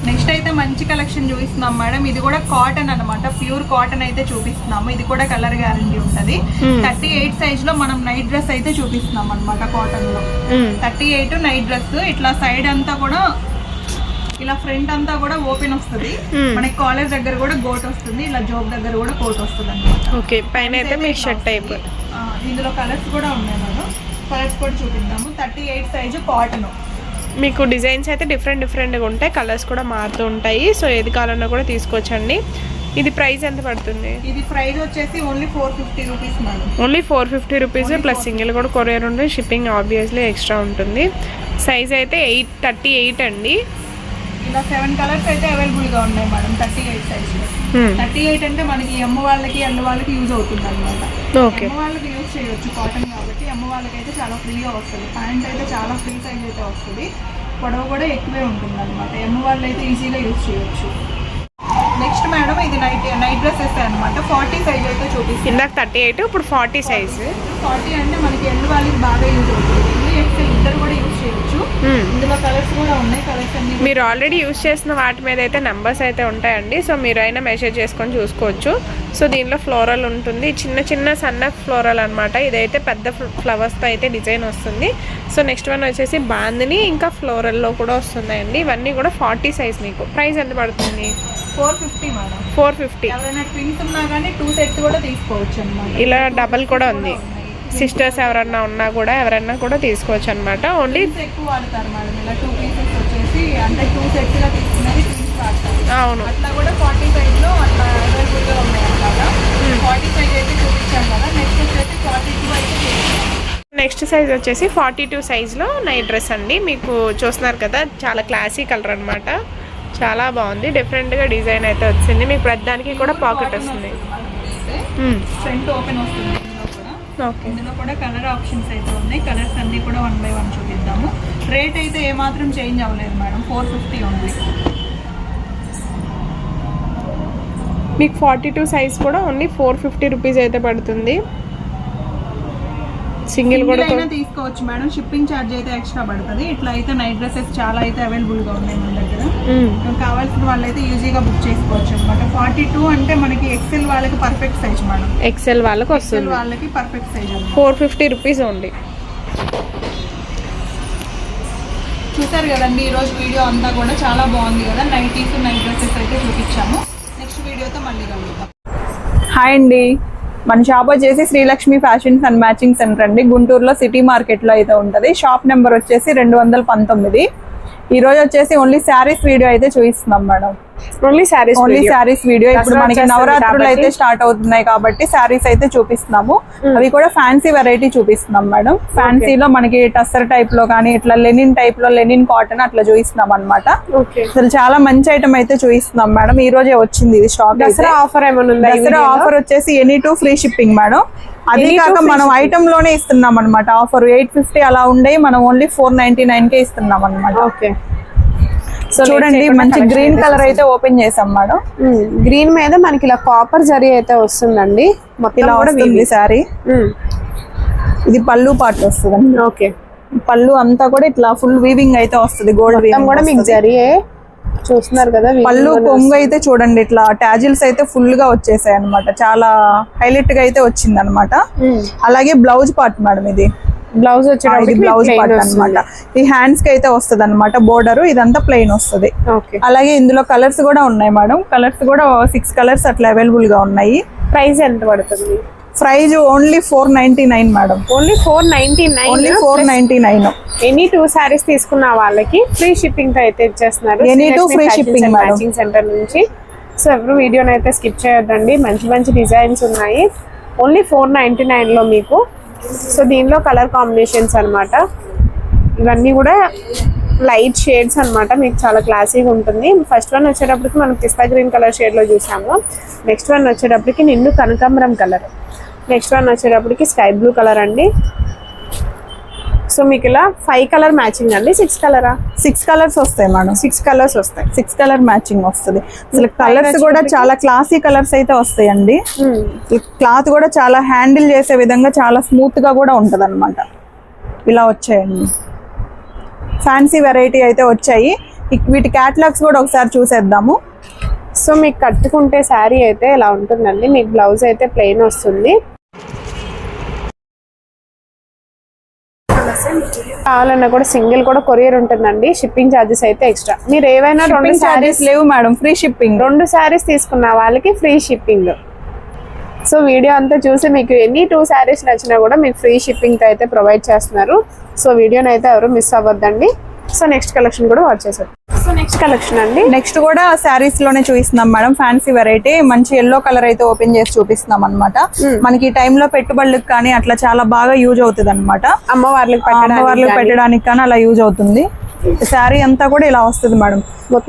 Speaker 2: నెక్స్ట్ అయితే మంచి కలెక్షన్ చూపిస్తున్నాం మేడం. ఇది కూడా కాటన్ అనమాట, ప్యూర్ కాటన్ అయితే చూపిస్తున్నాము. ఇది కూడా కలర్ గ్యారంటీ ఉంటుంది. 38 సైజ్ లో మనం నైట్ డ్రెస్ అయితే చూపిస్తున్నాం అనమాట. కాటన్ లో 38 నైట్ డ్రెస్. ఇట్లా సైడ్ అంతా కూడా ఇలా ఫ్రంట్ అంతా కూడా ఓపెన్ వస్తుంది. మనకి కాలర్ దగ్గర కూడా గోట్ వస్తుంది, ఇలా జోబ్ దగ్గర కూడా కోట్ వస్తుంది అనమాట.
Speaker 3: ఓకే, పైన అయితే మీ షర్ట్ టైప్.
Speaker 2: ఇందులో కలర్స్ కూడా ఉన్నాయి మేడం, కలర్స్ కూడా చూపిద్దాము. 38 సైజు కాటన్.
Speaker 3: మీకు డిజైన్స్ అయితే డిఫరెంట్గా ఉంటాయి, కలర్స్ కూడా మారుతూ ఉంటాయి. సో ఏది కావాలన్నా కూడా తీసుకోవచ్చండి. ఇది ప్రైస్ ఎంత పడుతుంది?
Speaker 2: ఇది ప్రైస్ వచ్చేసి only 450 rupees madam.
Speaker 3: Only 450 rupees plus single కూడా కొరియర్ ఉంటుంది, షిప్పింగ్ ఆబ్వియస్లీ ఎక్స్ట్రా ఉంటుంది. సైజ్ అయితే 38 అండి.
Speaker 2: ఇలా 7 కలర్స్ అయితే అవైలబుల్గా ఉన్నాయి మేడం 38 సైజ్లో. 38 అంటే మనకి అమ్మ వాళ్ళకి అన్న వాళ్ళకి యూజ్ అవుతుంది అనమాట. అమ్మ వాళ్ళకి యూజ్ చేయొచ్చు కాటన్ కాబట్టి. అమ్మ వాళ్ళకి అయితే చాలా ఫ్రీగా వస్తుంది. ప్యాంట్ అయితే చాలా ఫ్రీ సైజ్ అయితే వస్తుంది, పొడవు కూడా ఎక్కువే ఉంటుంది అనమాట. అమ్మ వాళ్ళు అయితే ఈజీగా యూజ్ చేయొచ్చు. నెక్స్ట్ మేడం ఇది నైట్ డ్రెస్సెస్ అనమాట. 40 సైజ్ అయితే చూపిస్తుంది.
Speaker 3: ఇందాక 38, ఇప్పుడు 40 సైజ్.
Speaker 2: 40 అంటే మనకి ఎల్లు వాళ్ళకి బాగా యూజ్ అవుతుంది. XL ఇద్దరు కూడా యూజ్ చేయొచ్చు. ఇందులో కలర్స్ కూడా ఉన్నాయి. కలర్స్ అన్ని
Speaker 3: మీరు ఆల్రెడీ యూస్ చేసిన వాటి మీద అయితే నెంబర్స్ అయితే ఉంటాయండి. సో మీరు అయినా మెసేజ్ చేసుకొని చూసుకోవచ్చు. సో దీనిలో ఫ్లోరల్ ఉంటుంది, చిన్న చిన్న సన్న ఫ్లోరల్ అనమాట. ఇదైతే పెద్ద ఫ్లవర్స్తో అయితే డిజైన్ వస్తుంది. సో నెక్స్ట్ వన్ వచ్చేసి బాందిని ఇంకా ఫ్లోరల్లో కూడా వస్తున్నాయండి. ఇవన్నీ కూడా 40 సైజ్. మీకు ప్రైస్ ఎంత పడుతుంది?
Speaker 2: 450 మేడం.
Speaker 3: 450.
Speaker 2: ఎవరైనా ట్విన్స్ ఉన్నా కానీ 2 సెట్స్ కూడా తీసుకోవచ్చు అన్నమాట.
Speaker 3: ఇలా డబల్ కూడా ఉంది. సిస్టర్స్ ఎవరన్నా ఉన్నా కూడా ఎవరన్నా కూడా తీసుకోవచ్చు అనమాట. ఓన్లీ
Speaker 2: ఎక్కువ వాడతారు మేడం. ఇలా 2 పీసెస్ వచ్చేసి అంటే 2 సెట్స్ గా తీసుకున్నది ట్విన్స్ వాడతారు.
Speaker 3: అవును,
Speaker 2: అట్లా కూడా 45 లో అట్లా అవైలబుల్ గా ఉన్నాయి అన్నమాట. 45 అయితే చూపించాం కదా. నెక్స్ట్ వచ్చేసి 42 అయితే చూపించాం.
Speaker 3: నెక్స్ట్ సైజ్ వచ్చేసి 42 సైజ్లో నైట్ డ్రెస్ అండి. మీకు చూస్తున్నారు కదా, చాలా క్లాసీ కలర్ అనమాట. చాలా బాగుంది, డిఫరెంట్గా డిజైన్ అయితే వచ్చింది. మీకు ప్రతిదానికి కూడా పాకెట్ వస్తుంది.
Speaker 2: ఫ్రంట్ ఓపెన్ వస్తుంది. ఇందులో కూడా కలర్ ఆప్షన్స్ అయితే ఉన్నాయి. కలర్స్ అన్ని కూడా 1 by 1 చూపిద్దాము. రేట్ అయితే ఏమాత్రం చేంజ్ అవ్వలేదు మేడం. 450 ఉంది.
Speaker 3: మీకు 42 సైజ్ కూడా ఓన్లీ 450 రూపీస్ అయితే పడుతుంది. సింగిల్ కూడా
Speaker 2: అయినా తీసుకోవచ్చు మేడం. షిప్పింగ్ ఛార్జ్ అయితే ఎక్స్ట్రా పడుతుంది. ఇట్లా అయితే నైట్ డ్రెస్సెస్ చాలా అయితే అవైలబుల్ గా ఉన్నాయి మన దగ్గర. కావాల్సిన వాళ్ళైతే ఈజీగా బుక్ చేసుకోవచ్చు అనమాట. 42 అంటే మనకి ఎక్సెల్ వాళ్ళకి పర్ఫెక్ట్ సైజ్ మేడం.
Speaker 3: ఎక్సెల్ వాళ్ళకి వస్తుంది.
Speaker 2: వాళ్ళకి పర్ఫెక్ట్ సైజ్
Speaker 3: 450 రూపీస్ ఓన్లీ.
Speaker 2: చూసారు కదండి ఈరోజు వీడియో అంతా కూడా చాలా బాగుంది కదా. నైటీస్ నైట్ డ్రెస్సెస్ అయితే చూపించాము. నెక్స్ట్ వీడియోతో మళ్ళీ కలుగుతాం. హాయ్ అండి, మన షాప్ వచ్చేసి Srilakshmi fashions and matching center అండి. గుంటూరులో సిటీ మార్కెట్లో అయితే ఉంటుంది. షాప్ నెంబర్ వచ్చేసి 219. ఈ రోజు వచ్చేసి ఓన్లీ శారీస్ వీడియో అయితే చూపిస్తున్నాం మేడం. Only saris video. ఇప్పుడు మనకి నవరాత్రులు అయితే స్టార్ట్ అవుతున్నాయి కాబట్టి శారీస్ అయితే చూపిస్తున్నాము. అవి కూడా ఫ్యాన్సీ వెరైటీ చూపిస్తున్నాం మేడం. ఫ్యాన్సీలో మనకి టస్సర్ టైప్ లో కానీ ఇట్లా లెనిన్ టైప్ లో, లెనిన్ కాటన్ అట్లా చూపిస్తున్నాం అనమాట. అసలు చాలా మంచి ఐటమ్ అయితే చూపిస్తున్నాం మేడం. ఈ రోజే వచ్చింది ఇది స్టాక్.
Speaker 3: దసరా ఆఫర్ ఏమన్నా?
Speaker 2: దసరా ఆఫర్ వచ్చేసి ఎనీ 2 ఫ్రీ షిప్పింగ్ మేడం. అదే కాక మనం ఐటమ్ లోనే ఇస్తున్నాం అనమాట. ఆఫర్ 850 అలా ఉండే మనం ఓన్లీ 499 కే ఇస్తున్నాం అనమాట.
Speaker 3: ఓకే,
Speaker 2: సో చూడండి మంచి గ్రీన్ కలర్ అయితే ఓపెన్ చేసాం మేడం.
Speaker 3: గ్రీన్ మీద మనకి ఇలా కాపర్ జరీ అయితే వస్తుందండి.
Speaker 2: ఇలా వస్తుంది సారీ. ఇది పళ్ళు పార్ట్ వస్తుంది.
Speaker 3: ఓకే,
Speaker 2: పళ్ళు అంతా కూడా ఇట్లా ఫుల్ వీవింగ్ అయితే వస్తుంది. గోల్డ్ వీవింగ్
Speaker 3: కూడా మీకు జరీయే చూస్తున్నారు కదా.
Speaker 2: పళ్ళు కొంగు అయితే చూడండి ఇట్లా టాజిల్స్ అయితే ఫుల్ గా వచ్చేసాయి అనమాట. చాలా హైలైట్ గా అయితే వచ్చింది అనమాట. అలాగే బ్లౌజ్ పార్ట్ మేడం. ఇది
Speaker 3: బ్లౌజ్ వచ్చేది
Speaker 2: బ్లౌజ్ పార్ట్ అనమాట. ఈ హ్యాండ్స్ కి అయితే వస్తుంది అనమాట బోర్డర్. ఇదంతా ప్లెయిన్ వస్తుంది. అలాగే ఇందులో కలర్స్ కూడా ఉన్నాయి మేడం. కలర్స్ కూడా 6 కలర్స్ అట్లా అవైలబుల్ గా ఉన్నాయి.
Speaker 3: ప్రైస్ ఎంత పడుతుంది?
Speaker 2: Praise only 499 madam.
Speaker 3: Only 499.
Speaker 2: Only 499.
Speaker 3: Any 2 saris తీసుకున్న వాళ్ళకి ఫ్రీ షిప్పింగ్ తో అయితే ఇచ్చేస్తున్నారు.
Speaker 2: Any 2 free shipping
Speaker 3: matching centre నుంచి. సో ఎవరు వీడియోని అయితే స్కిప్ చేయొద్దండి. మంచి మంచి డిజైన్స్ ఉన్నాయి. ఓన్లీ 499 లో మీకు. సో దీనిలో కలర్ కాంబినేషన్స్ అన్నమాట. ఇవన్నీ కూడా లైట్ షేడ్స్ అన్నమాట. మీకు చాలా క్లాసీగా ఉంటుంది. ఫస్ట్ వన్ వచ్చేటప్పటికి మనం పిస్తా గ్రీన్ కలర్ షేడ్లో చూసాము. నెక్స్ట్ వన్ వచ్చేటప్పటికి నిండు కనకాంబరం కలర్. నెక్స్ట్ వన్ వచ్చేటప్పటికి స్కై బ్లూ కలర్ అండి. సో మీకు ఇలా 5 కలర్ మ్యాచింగ్ అండి. 6 కలరా? 6 కలర్స్ వస్తాయి మేడం. 6 కలర్స్ వస్తాయి. 6 కలర్ మ్యాచింగ్ వస్తుంది. అసలు కలర్స్ కూడా చాలా క్లాసీ కలర్స్ అయితే వస్తాయండి. క్లాత్ కూడా చాలా హ్యాండిల్ చేసే విధంగా చాలా స్మూత్ గా కూడా ఉంటది అనమాట. ఇలా వచ్చాయండి. ఫ్యాన్సీ వెరైటీ అయితే వచ్చాయి. వీటి క్యాటలాగ్స్ కూడా ఒకసారి చూసేద్దాము. సో మీకు కట్టుకుంటే శారీ అయితే ఇలా ఉంటుందండి. మీకు బ్లౌజ్ అయితే ప్లెయిన్ వస్తుంది. కావాలన్నా కూడా సింగిల్ కూడా కొరియర్ ఉంటుందండి. షిప్పింగ్ ఛార్జెస్ అయితే ఎక్స్ట్రా. మీరు ఏవైనా 2 శారీస్
Speaker 2: లేవు మేడం. Free shipping.
Speaker 3: 2 శారీస్ తీసుకున్న వాళ్ళకి ఫ్రీ షిప్పింగ్. సో వీడియో అంతా చూసి మీకు ఎనీ 2 శారీస్ నచ్చినా కూడా మీకు ఫ్రీ షిప్పింగ్ అయితే ప్రొవైడ్ చేస్తున్నారు. సో వీడియోని అయితే ఎవరు మిస్ అవ్వద్దండి. సో నెక్స్ట్ కలెక్షన్ కూడా వాచ్ చేశారు. సో నెక్స్ట్ కలెక్షన్ అండి.
Speaker 2: నెక్స్ట్ కూడా శారీస్ లోనే చూపిస్తున్నాం మేడం. ఫ్యాన్సీ వెరైటీ మంచి ఎల్లో కలర్ అయితే ఓపెన్ చేసి చూపిస్తున్నాం అనమాట. మనకి ఈ టైంలో పెట్టుబడులకు కానీ అట్లా చాలా బాగా యూజ్ అవుతుంది అనమాట.
Speaker 3: అమ్మవార్లకు
Speaker 2: పెట్టడానికి కానీ అలా యూజ్ అవుతుంది. శారీ అంతా కూడా ఇలా వస్తుంది మేడం.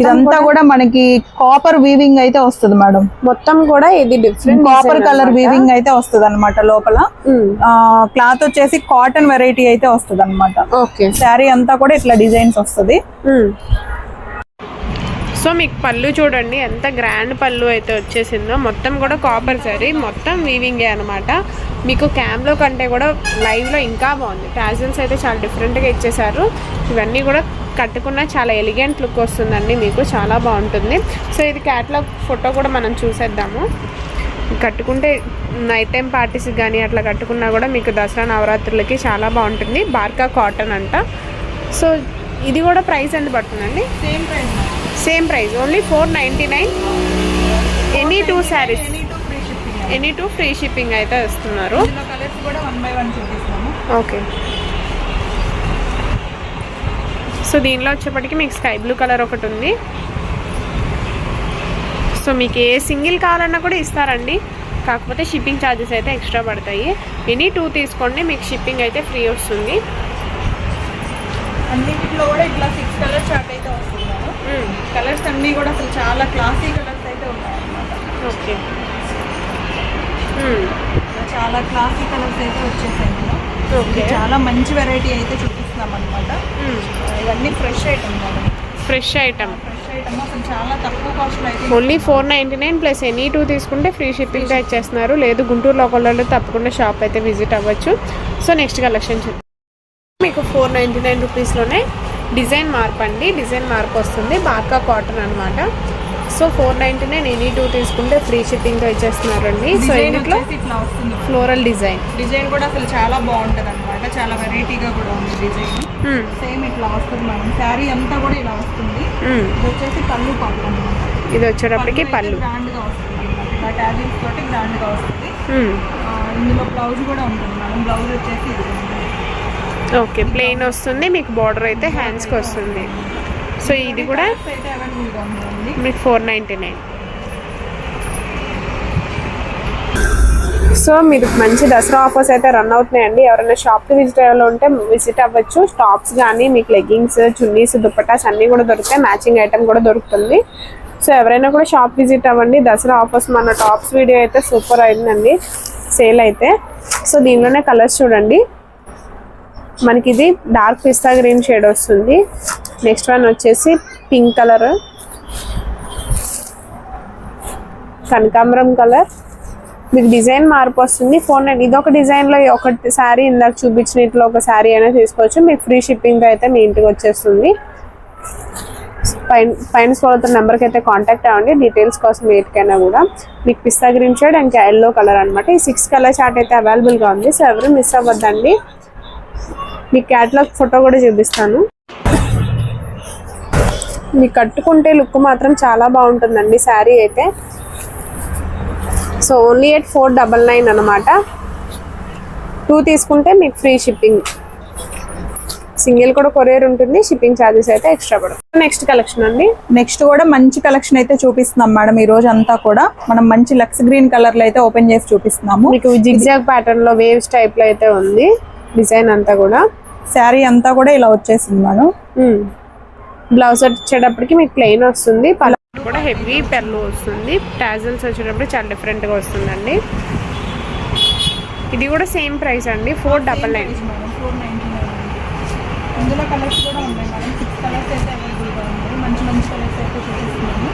Speaker 2: ఇదంతా కూడా మనకి కాపర్ వీవింగ్ అయితే వస్తుంది మేడం.
Speaker 3: మొత్తం కూడా ఇది డిఫరెంట్
Speaker 2: కాపర్ కలర్ వీవింగ్ అయితే వస్తుంది అనమాట. లోపల క్లాత్ వచ్చేసి కాటన్ వెరైటీ అయితే వస్తుంది అనమాట. శారీ అంతా కూడా ఇట్లా డిజైన్స్ వస్తుంది.
Speaker 3: సో మీకు పళ్ళు చూడండి ఎంత గ్రాండ్ పళ్ళు అయితే వచ్చేసిందో, మొత్తం కూడా కాపర్ జరీ, మొత్తం వీవింగే అనమాట. మీకు క్యామ్లో కంటే కూడా లైవ్లో ఇంకా బాగుంది. టాజిల్స్ అయితే చాలా డిఫరెంట్గా ఇచ్చేసారు. ఇవన్నీ కూడా కట్టుకున్న చాలా ఎలిగెంట్ లుక్ వస్తుందండి, మీకు చాలా బాగుంటుంది. సో ఇది క్యాట్లాగ్ ఫోటో కూడా మనం చూసేద్దాము. కట్టుకుంటే నైట్ టైం పార్టీస్కి కానీ అట్లా కట్టుకున్నా కూడా మీకు దసరా నవరాత్రులకి చాలా బాగుంటుంది. బార్కా కాటన్ అంట. సో ఇది కూడా ప్రైస్ ఎంత పడుతుందండి? Same price only 499. Any 2 saris, any 2 free shipping అయితే ఇస్తున్నారు. ఓకే. సో దీనిలో వచ్చేప్పటికి మీకు స్కై బ్లూ కలర్ ఒకటి ఉంది. సో మీకు ఏ సింగిల్ కావాలన్నా కూడా ఇస్తారండి, కాకపోతే షిప్పింగ్ ఛార్జెస్ అయితే ఎక్స్ట్రా పడతాయి. ఎనీ 2 తీసుకోండి, మీకు షిప్పింగ్ అయితే ఫ్రీ వస్తుంది.
Speaker 2: అన్నింటిలో కూడా ఇట్లా 6 కలర్ చార్ట్ అయితే వస్తుంది. కలర్స్ అన్నీ కూడా అసలు చాలా క్లాసీ కలర్స్ అయితే ఉన్నాయన్నమాట.
Speaker 3: ఓకే.
Speaker 2: చాలా క్లాసీ కలర్స్ అయితే వచ్చేసాయి.
Speaker 3: ఓకే.
Speaker 2: చాలా మంచి వెరైటీ అయితే చూపిస్తున్నాం అనమాట. ఇవన్నీ fresh item madam.
Speaker 3: Fresh item
Speaker 2: అసలు చాలా తక్కువ కాస్ట్ అయితే.
Speaker 3: ఓన్లీ 499 ప్లస్ ఎనీ 2 తీసుకుంటే ఫ్రీ షిప్పింగ్తో ఇచ్చేస్తున్నారు. లేదు గుంటూరు లోకల్లో తప్పకుండా షాప్ అయితే విజిట్ అవ్వచ్చు. సో నెక్స్ట్ కలెక్షన్ మీకు 499 రూపీస్లోనే డిజైన్ మార్పు అండి. డిజైన్ మార్పు వస్తుంది, బార్కా కాటన్ అనమాట. సో 499 ఎనీ 2 తీసుకుంటే ఫ్రీ షిప్పింగ్తో ఇచ్చేస్తున్నారండి. సో ఇంట్లో
Speaker 2: ఇట్లా వస్తుంది
Speaker 3: ఫ్లోరల్ డిజైన్
Speaker 2: కూడా అసలు చాలా బాగుంటుంది అనమాట. చాలా వెరైటీగా కూడా ఉంది డిజైన్. సేమ్ ఇట్లా వస్తుంది మేడం. శారీ అంతా కూడా ఇలా వస్తుంది. ఇది వచ్చేసి పళ్ళు పాటు అనమాట.
Speaker 3: ఇది వచ్చేటప్పటికి పళ్ళు
Speaker 2: గ్రాండ్గా వస్తుంది. టాజిల్స్ తోటి గ్రాండ్గా వస్తుంది. ఇందులో బ్లౌజ్ కూడా ఉంటుంది మేడం. బ్లౌజ్ వచ్చేసి ఇది
Speaker 3: ఓకే ప్లెయిన్ వస్తుంది, మీకు బార్డర్ అయితే హ్యాండ్స్కి వస్తుంది. సో ఇది కూడా మీకు 499. సో మీరు మంచి దసరా ఆఫర్స్ అయితే రన్ అవుతున్నాయండి. ఎవరైనా షాప్కి విజిట్ అవ్వాలో ఉంటే విజిట్ అవ్వచ్చు. టాప్స్ కానీ మీకు లెగ్గింగ్స్, చున్నీస్, దుపట్టాస్ అన్నీ కూడా దొరుకుతాయి. మ్యాచింగ్ ఐటమ్ కూడా దొరుకుతుంది. సో ఎవరైనా కూడా షాప్ విజిట్ అవ్వండి. దసరా ఆఫర్స్ మన టాప్స్ వీడియో అయితే సూపర్ అయిందండి, సేల్ అయితే. సో దీనిలోనే కలర్స్ చూడండి. మనకి ఇది డార్క్ పిస్తా గ్రీన్ షేడ్ వస్తుంది. నెక్స్ట్ వన్ వచ్చేసి పింక్ కలర్, కనకాంబరం కలర్. మీకు డిజైన్ మార్పు వస్తుంది. ఇది ఒక డిజైన్లో ఒక శారీ ఇందాక చూపించిన ఇట్లా ఒక శారీ అయినా తీసుకోవచ్చు. మీకు ఫ్రీ షిప్పింగ్ అయితే మీ ఇంటికి వచ్చేస్తుంది. పైన స్క్రోల్ నెంబర్కి అయితే కాంటాక్ట్ అవ్వండి డీటెయిల్స్ కోసం. వీటికైనా కూడా మీకు pista green shade and yellow colour అనమాట. ఈ 6 కలర్ చార్ట్ అయితే అవైలబుల్గా ఉంది. సో ఎవరు మిస్ అవ్వద్దండి. మీకు క్యాటలాగ్ ఫోటో కూడా చూపిస్తాను. మీకు కట్టుకుంటే లుక్ మాత్రం చాలా బాగుంటుందండి శారీ అయితే. సో ఓన్లీ ఎట్ 499 అనమాట. 2 తీసుకుంటే మీకు ఫ్రీ షిప్పింగ్. సింగిల్ కూడా కొరియర్ ఉంటుంది. షిప్పింగ్ ఛార్జెస్ అయితే ఎక్స్ట్రా పడుతుంది. నెక్స్ట్ కలెక్షన్ అండి.
Speaker 2: నెక్స్ట్ కూడా మంచి కలెక్షన్ అయితే చూపిస్తున్నాం మేడం. ఈ రోజు అంతా కూడా మనం మంచి లక్స్ గ్రీన్ కలర్ లో అయితే ఓపెన్ చేసి చూపిస్తున్నాము.
Speaker 3: మీకు జిగ్జాగ్ ప్యాటర్న్ లో వేవ్స్ టైప్ లో అయితే ఉంది డిజైన్ అంతా కూడా.
Speaker 2: శారీ అంతా కూడా ఇలా వచ్చేసింది మేడం.
Speaker 3: బ్లౌజ్ వచ్చేటప్పటికి మీకు ప్లెయిన్ వస్తుంది. పళ్ళు కూడా హెవీ పళ్ళు వస్తుంది. టాజిల్స్ వచ్చేటప్పుడు చాలా డిఫరెంట్ గా వస్తుందండి. ఇది కూడా సేమ్ ప్రైస్ అండి, 499.
Speaker 2: ఇందులో కలర్స్ కూడా ఉన్నాయి మేడం. 6 కలర్స్ అయితే అవైలబుల్గా ఉన్నాయి. మంచి మంచి కలర్స్ అయితే చూపిస్తున్నాము.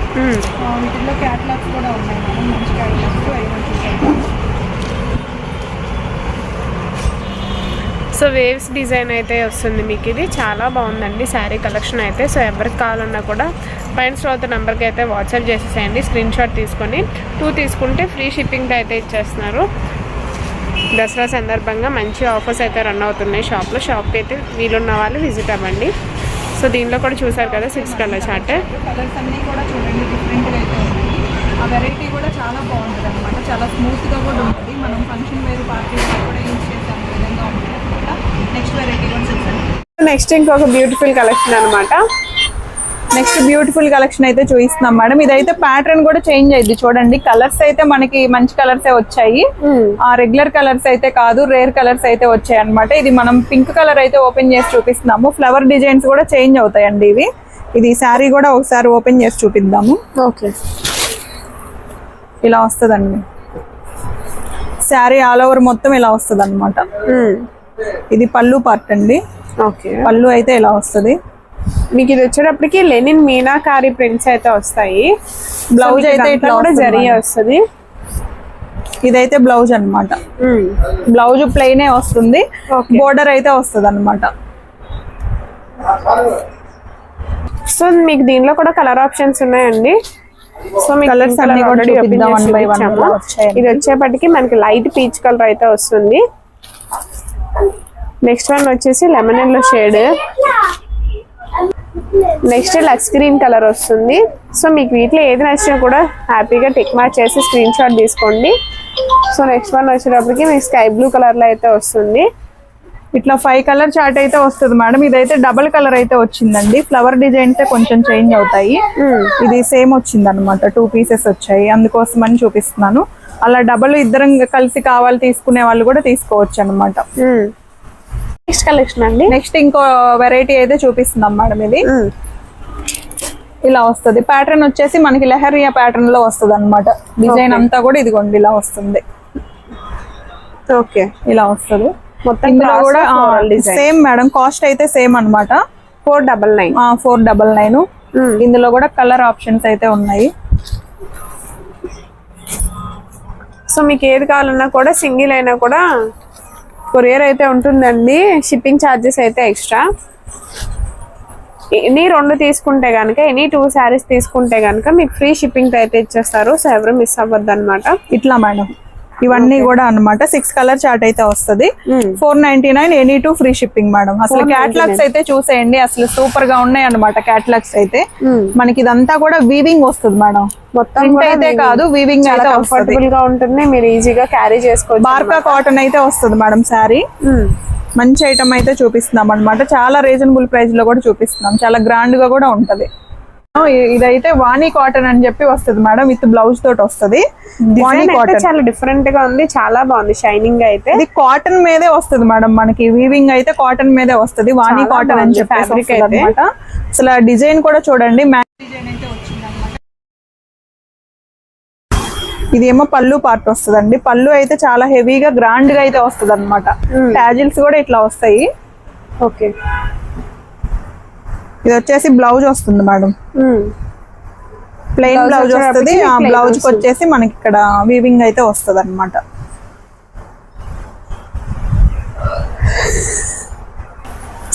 Speaker 2: వీటిలో క్యాటలాగ్స్ కూడా ఉన్నాయి మేడం. మంచి క్యాటలాగ్స్ అవి చూసాము.
Speaker 3: సో వేవ్స్ డిజైన్ అయితే వస్తుంది మీకు. ఇది చాలా బాగుందండి శారీ కలెక్షన్ అయితే. సో ఎవరికి కావాలన్నా కూడా పైన స్క్రోల్ నెంబర్కి అయితే వాట్సాప్ చేసేసేయండి. స్క్రీన్ షాట్ తీసుకొని 2 తీసుకుంటే ఫ్రీ షిప్పింగ్తో అయితే ఇచ్చేస్తున్నారు. దసరా సందర్భంగా మంచి ఆఫర్స్ అయితే రన్ అవుతున్నాయి షాప్లో. షాప్కి అయితే వీలున్న వాళ్ళు విజిట్ అవ్వండి. సో దీనిలో కూడా చూసారు కదా 6 కలర్ చార్ట్.
Speaker 2: కలర్స్ అన్నీ కూడా చూడండి డిఫరెంట్గా అయితే ఉన్నాయి. ఆ వెరైటీ కూడా చాలా బాగుంటుంది అనమాట. చాలా స్మూత్గా కూడా ఉంటుంది. మనం ఫంక్షన్ వేర్ పార్టీ కూడా యూజ్ చేసే విధంగా ఉంటుంది అనమాట. నెక్స్ట్ వెరైటీ కూడా చూసాను.
Speaker 3: నెక్స్ట్ ఇంకొక బ్యూటిఫుల్ కలెక్షన్ అనమాట.
Speaker 2: నెక్స్ట్ బ్యూటిఫుల్ కలెక్షన్ అయితే చూపిస్తున్నాం మేడం. ఇదైతే ప్యాటర్న్ కూడా చేంజ్ అయింది చూడండి. కలర్స్ అయితే మనకి మంచి కలర్స్ వచ్చాయి. రెగ్యులర్ కలర్స్ అయితే కాదు, రేర్ కలర్స్ అయితే వచ్చాయి అనమాట. ఇది మనం పింక్ కలర్ అయితే ఓపెన్ చేసి చూపిస్తున్నాము. ఫ్లవర్ డిజైన్స్ కూడా చేంజ్ అవుతాయండి ఇవి. ఇది శారీ కూడా ఒకసారి ఓపెన్ చేసి చూపిద్దాము.
Speaker 3: ఓకే,
Speaker 2: ఇలా వస్తుందండి శారీ. ఆల్ ఓవర్ మొత్తం ఇలా వస్తుంది అనమాట. ఇది పళ్ళు పార్ట్ అండి.
Speaker 3: ఓకే,
Speaker 2: పళ్ళు అయితే ఇలా వస్తుంది.
Speaker 3: మీకు ఇది వచ్చేటప్పటికి లెనిన్ మీనాకారి ప్రింట్స్ అయితే వస్తాయి.
Speaker 2: బ్లౌజ్ అయితే ఇట్లా
Speaker 3: కూడా
Speaker 2: వస్తుంది
Speaker 3: జరీ
Speaker 2: మేడం.
Speaker 3: వస్తుంది.
Speaker 2: ఇదైతే బ్లౌజ్ అన్నమాట. బ్లౌజ్ ప్లెయినే వస్తుంది, బోర్డర్ అయితే వస్తుంది అన్నమాట.
Speaker 3: సో మీకు దీనిలో కూడా కలర్ ఆప్షన్స్ ఉన్నాయండి. సో మీకు
Speaker 2: కలర్స్ అన్ని కూడా చూపిద్దాం one by one గా వచ్చాయి.
Speaker 3: ఇది వచ్చేపటికి మనకి లైట్ పీచ్ కలర్ అయితే వస్తుంది. నెక్స్ట్ వన్ వచ్చేసి lemon yellow shade, next lux green colour వస్తుంది. సో మీకు వీటిలో ఏది నచ్చినా కూడా హ్యాపీగా టిక్ మార్క్ చేసి స్క్రీన్ షాట్ తీసుకోండి. సో నెక్స్ట్ వన్ వచ్చేటప్పటికి మీకు స్కై బ్లూ కలర్ లో అయితే వస్తుంది.
Speaker 2: ఇట్లా 5 కలర్ చార్ట్ అయితే వస్తుంది మేడం. ఇదైతే డబుల్ కలర్ అయితే వచ్చిందండి. ఫ్లవర్ డిజైన్స్ కొంచెం చేంజ్ అవుతాయి. ఇది సేమ్ వచ్చింది అనమాట, 2 పీసెస్ వచ్చాయి, అందుకోసం అని చూపిస్తున్నాను. అలా డబుల్ ఇద్దరం కలిసి కావాలి తీసుకునే వాళ్ళు కూడా తీసుకోవచ్చు అనమాట.
Speaker 3: నెక్స్ట్ కలెక్షన్ అండి.
Speaker 2: నెక్స్ట్ ఇంకో వెరైటీ అయితే చూపిస్తున్నాం మేడం. ఇది ఇలా వస్తుంది. ప్యాటర్న్ వచ్చేసి మనకి లెహరియా ప్యాటర్న్ లో వస్తుంది అనమాట. డిజైన్ అంతా కూడా ఇదిగోండి ఇలా వస్తుంది.
Speaker 3: ఓకే,
Speaker 2: ఇలా వస్తుంది
Speaker 3: మొత్తం.
Speaker 2: ఇందులో కూడా సేమ్ మేడం, కాస్ట్ అయితే సేమ్ అనమాట.
Speaker 3: 499.
Speaker 2: 499. ఇందులో కూడా కలర్ ఆప్షన్స్ అయితే ఉన్నాయి.
Speaker 3: సో మీకు ఏది కావాలన్నా కూడా సింగిల్ అయినా కూడా కొరియర్ అయితే ఉంటుందండి. షిప్పింగ్ ఛార్జెస్ అయితే ఎక్స్ట్రా. ఎనీ 2 తీసుకుంటే కనుక, ఎనీ 2 శారీస్ తీసుకుంటే కనుక మీకు ఫ్రీ షిప్పింగ్ అయితే ఇచ్చేస్తారు. సో ఎవరు మిస్ అవ్వద్దు అనమాట.
Speaker 2: ఇట్లా మేడం ఇవన్నీ కూడా అన్నమాట. 6 కలర్ చార్ట్ అయితే వస్తుంది. 499, ఎనీ 2 ఫ్రీ షిప్పింగ్ మేడం. అసలు క్యాటలాగ్స్ అయితే చూసేయండి, అసలు సూపర్ గా ఉన్నాయి అన్నమాట. క్యాటలాగ్స్ అయితే మనకి ఇదంతా కూడా వీవింగ్ వస్తుంది మేడం. మొత్తం అయితే కాదు, వీవింగ్ అయితే
Speaker 3: కంఫర్టబుల్ గా ఉంటుంది. మీరు ఈజీగా క్యారీ చేసుకోవచ్చు.
Speaker 2: బార్కా కాటన్ అయితే వస్తుంది మేడం శారీ. మంచి ఐటమ్ అయితే చూపిస్తున్నాం అన్నమాట. చాలా రీజనబుల్ ప్రైస్ లో కూడా చూపిస్తున్నాం. చాలా గ్రాండ్ గా కూడా ఉంటది. ఇదైతే వాణి కాటన్ అని చెప్పి వస్తుంది మేడం. విత్ బ్లౌజ్ తోటి వస్తుంది. వాణి కాటన్ చాలా
Speaker 3: డిఫరెంట్ గా ఉంది, చాలా బాగుంది. షైనింగ్ అయితే
Speaker 2: ఇది కాటన్ మీదే వస్తుంది మేడం. మనకి వీవింగ్ అయితే కాటన్ మీదే వస్తుంది. వాణి కాటన్ అని చెప్పి ఫ్యాబ్రిక్ అయితే అసలు డిజైన్ కూడా చూడండి. డిజైన్ అయితే వచ్చింది అన్నమాట. ఇది ఏమో పళ్ళు పార్ట్ వస్తుందండి. పళ్ళు అయితే చాలా హెవీగా గ్రాండ్ గా అయితే వస్తుంది అనమాట. ట్యాజిల్స్ కూడా ఇట్లా వస్తాయి.
Speaker 3: ఓకే,
Speaker 2: ఇది వచ్చేసి బ్లౌజ్ వస్తుంది మేడం. ప్లెయిన్ బ్లౌజ్ వస్తుంది. ఆ బ్లౌజ్ కి వచ్చేసి మనకి ఇక్కడ వీవింగ్ అయితే వస్తుంది అనమాట.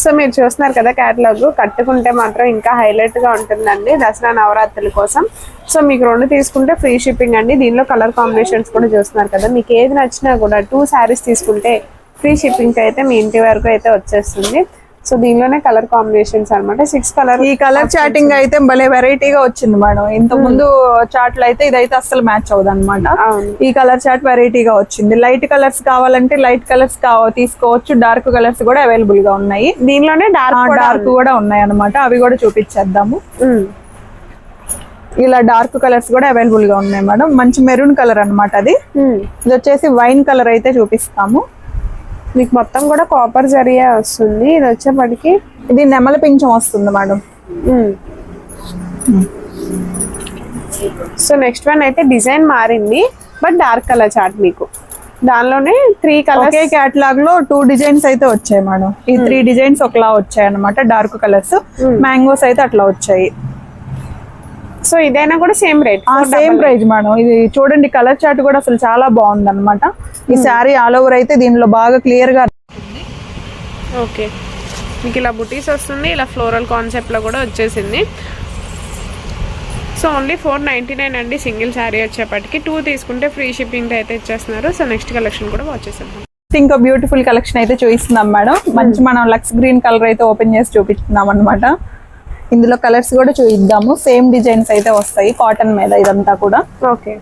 Speaker 3: సో మీరు చూస్తున్నారు కదా క్యాటలాగ్, కట్టుకుంటే మాత్రం ఇంకా హైలైట్ గా ఉంటుందండి దసరా నవరాత్రుల కోసం. సో మీకు 2 తీసుకుంటే ఫ్రీ షిప్పింగ్ అండి. దీనిలో కలర్ కాంబినేషన్స్ కూడా చూస్తున్నారు కదా. మీకు ఏది నచ్చినా కూడా 2 శారీస్ తీసుకుంటే ఫ్రీ షిప్పింగ్ అయితే మీ ఇంటి వరకు అయితే వచ్చేస్తుంది. సో దీనిలోనే కలర్ కాంబినేషన్స్ అన్నమాట. 6 కలర్.
Speaker 2: ఈ కలర్ చాటింగ్ అయితే భలే వెరైటీగా వచ్చింది మేడం. ఇంత ముందు చాట్లు అయితే ఇదైతే అస్సలు మ్యాచ్ అవ్వదు అనమాట. ఈ కలర్ చాట్ వెరైటీగా వచ్చింది. లైట్ కలర్స్ కావాలంటే లైట్ కలర్స్ తీసుకోవచ్చు. డార్క్ కలర్స్ కూడా అవైలబుల్ గా ఉన్నాయి.
Speaker 3: దీనిలోనే
Speaker 2: డార్క్ కూడా ఉన్నాయి అనమాట. అవి కూడా చూపించేద్దాము. ఇలా డార్క్ కలర్స్ కూడా అవైలబుల్ గా ఉన్నాయి మేడం. మంచి మెరూన్ కలర్ అనమాట. అది ఇది వచ్చేసి వైన్ కలర్ అయితే చూపిస్తాము.
Speaker 3: మీకు మొత్తం కూడా కాపర్ జరియా వస్తుంది. ఇది వచ్చేప్పటికి
Speaker 2: ఇది నెమల పింఛం వస్తుంది మేడం.
Speaker 3: సో నెక్స్ట్ వన్ అయితే డిజైన్ మారింది, బట్ డార్క్ కలర్ చార్ట్. మీకు దానిలోనే 3 కలర్స్.
Speaker 2: ఒకే క్యాటలాగ్ లో 2 డిజైన్స్ అయితే వచ్చాయి మేడం. ఈ 3 డిజైన్స్ ఒకలా వచ్చాయి అనమాట. డార్క్ కలర్స్, మ్యాంగోస్ అయితే అట్లా వచ్చాయి.
Speaker 3: సో ఇదైనా కూడా same rate,
Speaker 2: same price madam. ఇది చూడండి, కలర్ చార్ట్ కూడా అసలు చాలా బాగుంది అనమాట. ఈ శారీ ఆల్ ఓవర్ అయితే దీనిలో బాగా క్లియర్ గా.
Speaker 3: ఓకే, మీకు ఇలా బుటీస్ వస్తుంది. ఇలా ఫ్లోరల్ కాన్సెప్ట్ లో కూడా వచ్చేసింది. సో ఓన్లీ 499 అండి సింగిల్ శారీ వచ్చేపటికి. 2 తీసుకుంటే ఫ్రీ షిప్పింగ్ అయితే ఇచ్చేస్తున్నారు. సో నెక్స్ట్ కలెక్షన్ కూడా వచ్చేసాం.
Speaker 2: ఇంకా బ్యూటిఫుల్ కలెక్షన్ అయితే చూపిస్తున్నాం మేడం. మంచి మనం లక్స్ గ్రీన్ కలర్ అయితే ఓపెన్ చేసి చూపిస్తున్నాం అనమాట. ఇందులో కలర్స్ కూడా చూద్దాము. సేమ్ డిజైన్స్ అయితే వస్తాయి కాటన్ మీద. ఇదంతా కూడా
Speaker 3: ఓకే,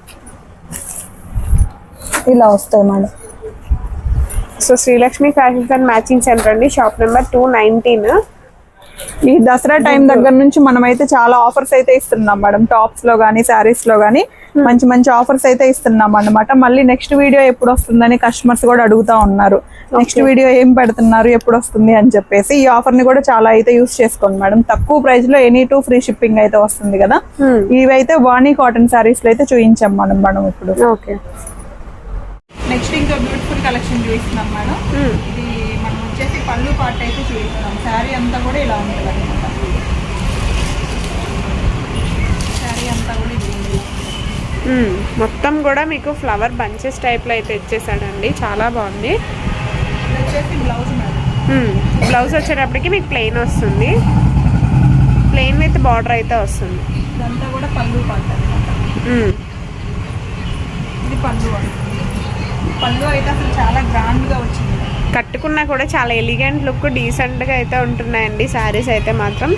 Speaker 2: ఇలా వస్తాయి madam.
Speaker 3: So Srilakshmi fashions and matching center అండి, షాప్ నెంబర్ 219.
Speaker 2: ఈ దసరా టైం దగ్గర నుంచి మనం అయితే చాలా ఆఫర్స్ అయితే ఇస్తున్నాం మేడం. టాప్స్ లో గానీ, శారీస్ లో గానీ మంచి మంచి ఆఫర్స్ అయితే ఇస్తున్నాం అన్నమాట. మళ్ళీ నెక్స్ట్ వీడియో ఎప్పుడు వస్తుందని కస్టమర్స్ కూడా అడుగుతా ఉన్నారు. నెక్స్ట్ వీడియో ఏం పెడుతున్నారు, ఎప్పుడు వస్తుంది అని చెప్పేసి. ఈ ఆఫర్ ని కూడా చాలా అయితే యూస్ చేసుకోండి మేడం. తక్కువ ప్రైస్ లో ఎనీ 2 ఫ్రీ షిప్పింగ్ అయితే వస్తుంది కదా. ఇవైతే వాణి కాటన్ శారీస్ లో అయితే చూపించాం మనం ఇప్పుడు.
Speaker 3: ఓకే,
Speaker 2: నెక్స్ట్ ఇంకా బ్యూటిఫుల్ కలెక్షన్ చూపిస్తున్నాం మేడం. ఇది మనం వచ్చేసి పళ్ళు పార్ట్ అయితే చూపిస్తున్నాం. శారీ అంతా కూడా ఇలా ఉంటుంది అనమాట.
Speaker 3: మొత్తం కూడా మీకు ఫ్లవర్ బంచెస్ టైప్లో అయితే ఇచ్చేసాడండి, చాలా బాగుంది.
Speaker 2: ఇది వచ్చేసి బ్లౌజ్ మేడం.
Speaker 3: బ్లౌజ్ వచ్చేటప్పటికి మీకు ప్లెయిన్ వస్తుంది, ప్లెయిన్ విత్ బార్డర్ అయితే వస్తుంది.
Speaker 2: ఇదంతా కూడా పళ్ళు పాట అనమాట. ఇది పళ్ళు వస్తుంది. పళ్ళు అయితే అసలు చాలా గ్రాండ్గా వచ్చింది.
Speaker 3: కట్టుకున్నా కూడా చాలా ఎలిగెంట్ లుక్, డీసెంట్గా అయితే ఉంటున్నాయండి శారీస్ అయితే మాత్రం.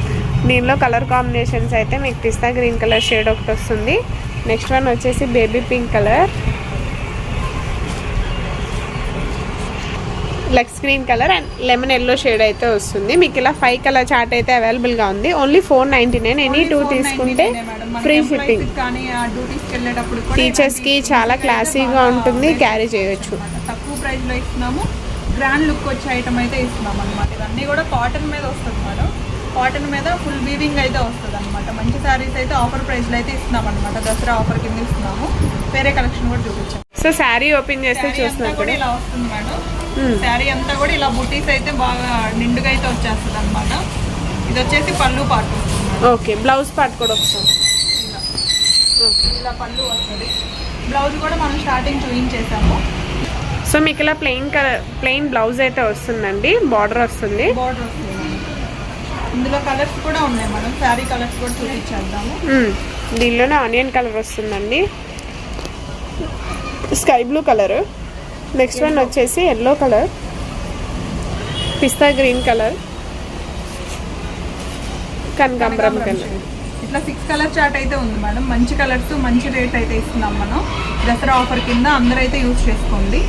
Speaker 3: దీనిలో కలర్ కాంబినేషన్స్ అయితే మీకు పిస్తా గ్రీన్ కలర్ షేడ్ ఒకటి వస్తుంది. నెక్స్ట్ వన్ వచ్చేసి బేబీ పింక్ కలర్, లెక్స్ green colour and lemon yellow shade అయితే వస్తుంది. మీకు ఇలా 5 కలర్ చార్ట్ అయితే అవైలబుల్గా ఉంది. ఓన్లీ 499. ఎనీ 2 తీసుకుంటే ఫ్రీ షిప్పింగ్.
Speaker 2: కానీ ఆ డ్యూటీస్కి వెళ్ళేటప్పుడు
Speaker 3: టీచర్స్కి చాలా క్లాసీగా ఉంటుంది, క్యారీ చేయొచ్చు.
Speaker 2: తక్కువ ప్రైస్లో ఇస్తున్నాము, గ్రాండ్ లుక్ వచ్చే ఐటమ్ అయితే ఇస్తున్నాం అనమాట. ఇవన్నీ కూడా కాటన్ మీద వస్తుంది మేడం. కాటన్ మీద ఫుల్ వీవింగ్ అయితే వస్తుంది అనమాట. మంచి శారీస్ అయితే ఆఫర్ ప్రైస్లో అయితే ఇస్తున్నాం అనమాట. దసరా ఆఫర్ కింద ఇస్తున్నాము. వేరే కలెక్షన్ కూడా చూపించాం.
Speaker 3: సో శారీ ఓపెన్ చేస్తే చూస్తున్నారు
Speaker 2: కూడా ఇలా వస్తుంది మేడం. శారీ అంతా కూడా ఇలా బుటీస్ అయితే బాగా నిండుగా అయితే వచ్చేస్తుంది అనమాట. ఇది వచ్చేసి పళ్ళు పార్ట్ వస్తుంది.
Speaker 3: ఓకే, బ్లౌజ్ పార్ట్ కూడా వస్తుంది.
Speaker 2: ఇలా పళ్ళు వస్తుంది. బ్లౌజ్ కూడా మనం స్టార్టింగ్ చూపించేసాము.
Speaker 3: సో మీకు ఇలా ప్లెయిన్ బ్లౌజ్ అయితే వస్తుందండి, బార్డర్ వస్తుంది.
Speaker 2: బార్డర్ వస్తుంది. ఇందులో కలర్స్ కూడా ఉన్నాయి మేడం. శారీ కలర్స్ కూడా చూపించేద్దాము.
Speaker 3: దీనిలోనే ఆనియన్ కలర్ వస్తుందండి, sky blue colour, next one వచ్చేసి ఎల్లో కలర్, పిస్తా గ్రీన్ కలర్, కనకాంబరం కలర్.
Speaker 2: ఇట్లా 6 కలర్ చార్ట్ అయితే ఉంది మేడం. మంచి కలర్స్, మంచి రేట్ అయితే ఇస్తున్నాం మనం. దసరా ఆఫర్ కింద అందరైతే యూజ్ చేసుకోండి.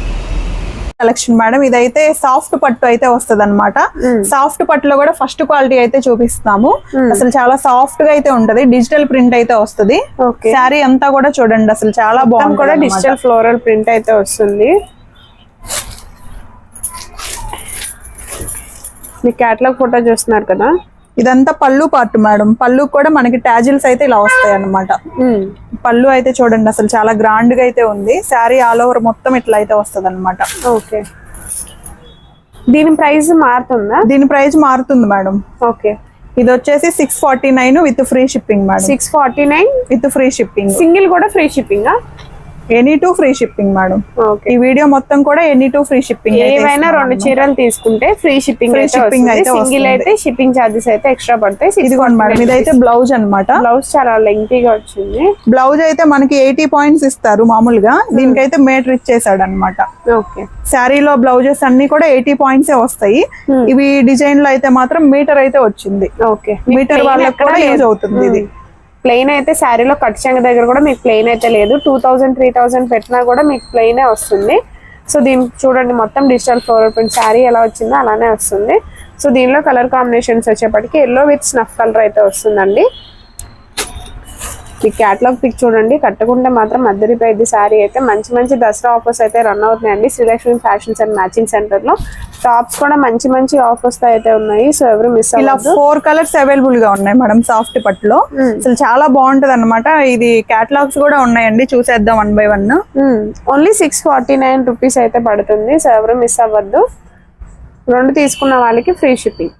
Speaker 2: కలెక్షన్ మేడం, ఇదైతే సాఫ్ట్ పట్టు అయితే వస్తుంది అనమాట. సాఫ్ట్ పట్టులో కూడా ఫస్ట్ క్వాలిటీ అయితే చూపిస్తాము. అసలు చాలా సాఫ్ట్ గా అయితే ఉంటది. డిజిటల్ ప్రింట్ అయితే వస్తుంది. శారీ అంతా కూడా చూడండి, అసలు చాలా బాగుంది.
Speaker 3: కూడా డిజిటల్ ఫ్లోరల్ ప్రింట్ అయితే వస్తుంది. మీ క్యాటలాగ్ ఫోటో చూస్తున్నారు కదా,
Speaker 2: ఇదంతా పళ్ళు పార్ట్ మేడం. పళ్ళు కూడా మనకి టాజిల్స్ అయితే ఇలా వస్తాయి అన్నమాట. పళ్ళు అయితే చూడండి, అసలు చాలా గ్రాండ్ గా అయితే ఉంది. శారీ ఆల్ ఓవర్ మొత్తం ఇట్లా అయితే వస్తుంది అనమాట.
Speaker 3: ఓకే, దీని ప్రైస్ మారుతుందా?
Speaker 2: దీని ప్రైస్ మారుతుంది మేడం.
Speaker 3: ఓకే,
Speaker 2: ఇది వచ్చేసి 649 with free shipping madam.
Speaker 3: 649
Speaker 2: with free shipping.
Speaker 3: Single కూడా free shipping.
Speaker 2: Any 2 free shipping madam. ఈ వీడియో మొత్తం కూడా ఎనీ 2 ఫ్రీ షిప్పింగ్.
Speaker 3: ఏవైనా 2 చీరలు తీసుకుంటే ఫ్రీ షిప్పింగ్ అయితే సింగిల్ అయితే షిప్పింగ్ చార్జెస్ అయితే ఎక్స్ట్రా పడతాయి.
Speaker 2: ఇదిగోండి మేడం, ఇదైతే బ్లౌజ్ అన్నమాట.
Speaker 3: బ్లౌజ్ చాలా లెంగ్తీగా వచ్చింది.
Speaker 2: బ్లౌజ్ అయితే మనకి 80 పాయింట్స్ ఇస్తారు మామూలుగా. దీనికైతే మీటర్ ఇచ్చేసాడు అనమాట.
Speaker 3: ఓకే,
Speaker 2: శారీలో బ్లౌజెస్ అన్ని కూడా 80 పాయింట్స్ వస్తాయి. ఇవి డిజైన్ లో అయితే మాత్రం మీటర్ అయితే వచ్చింది.
Speaker 3: ఓకే,
Speaker 2: మీటర్ వాళ్ళకి కూడా యూజ్ అవుతుంది. ఇది
Speaker 3: ప్లెయిన్ అయితే శారీలో కట్ చెంగ దగ్గర కూడా మీకు ప్లెయిన్ అయితే లేదు. 2000-3000 పెట్టినా కూడా మీకు ప్లెయినే వస్తుంది. సో దీనికి చూడండి, మొత్తం డిజిటల్ ఫ్లోరల్ ప్రింట్. శారీ ఎలా వచ్చిందో అలానే వస్తుంది. సో దీనిలో కలర్ కాంబినేషన్స్ వచ్చేప్పటికి ఎల్లో విత్ స్నఫ్ కలర్ అయితే వస్తుందండి. ఈ క్యాటలాగ్ పిక్ చూడండి, కట్టుకుంటే మాత్రం అద్దరిపోయింది శారీ అయితే. మంచి మంచి దసరా ఆఫర్స్ అయితే రన్ అవుతున్నాయండి Srilakshmi fashions and matching center లో. టాప్స్ కూడా మంచి మంచి ఆఫర్స్ అయితే ఉన్నాయి. సో ఎవరు మిస్
Speaker 2: ఇలా 4 కలర్స్ అవైలబుల్ గా ఉన్నాయి మేడం సాఫ్ట్ పట్టులో. అసలు చాలా బాగుంటది అనమాట. ఇది క్యాటలాగ్స్ కూడా ఉన్నాయండి, చూసేద్దాం 1 by 1.
Speaker 3: ఓన్లీ 649 రూపీస్ అయితే పడుతుంది. సో ఎవరు మిస్ అవ్వద్దు. 2 తీసుకున్న వాళ్ళకి ఫ్రీ షిప్పింగ్.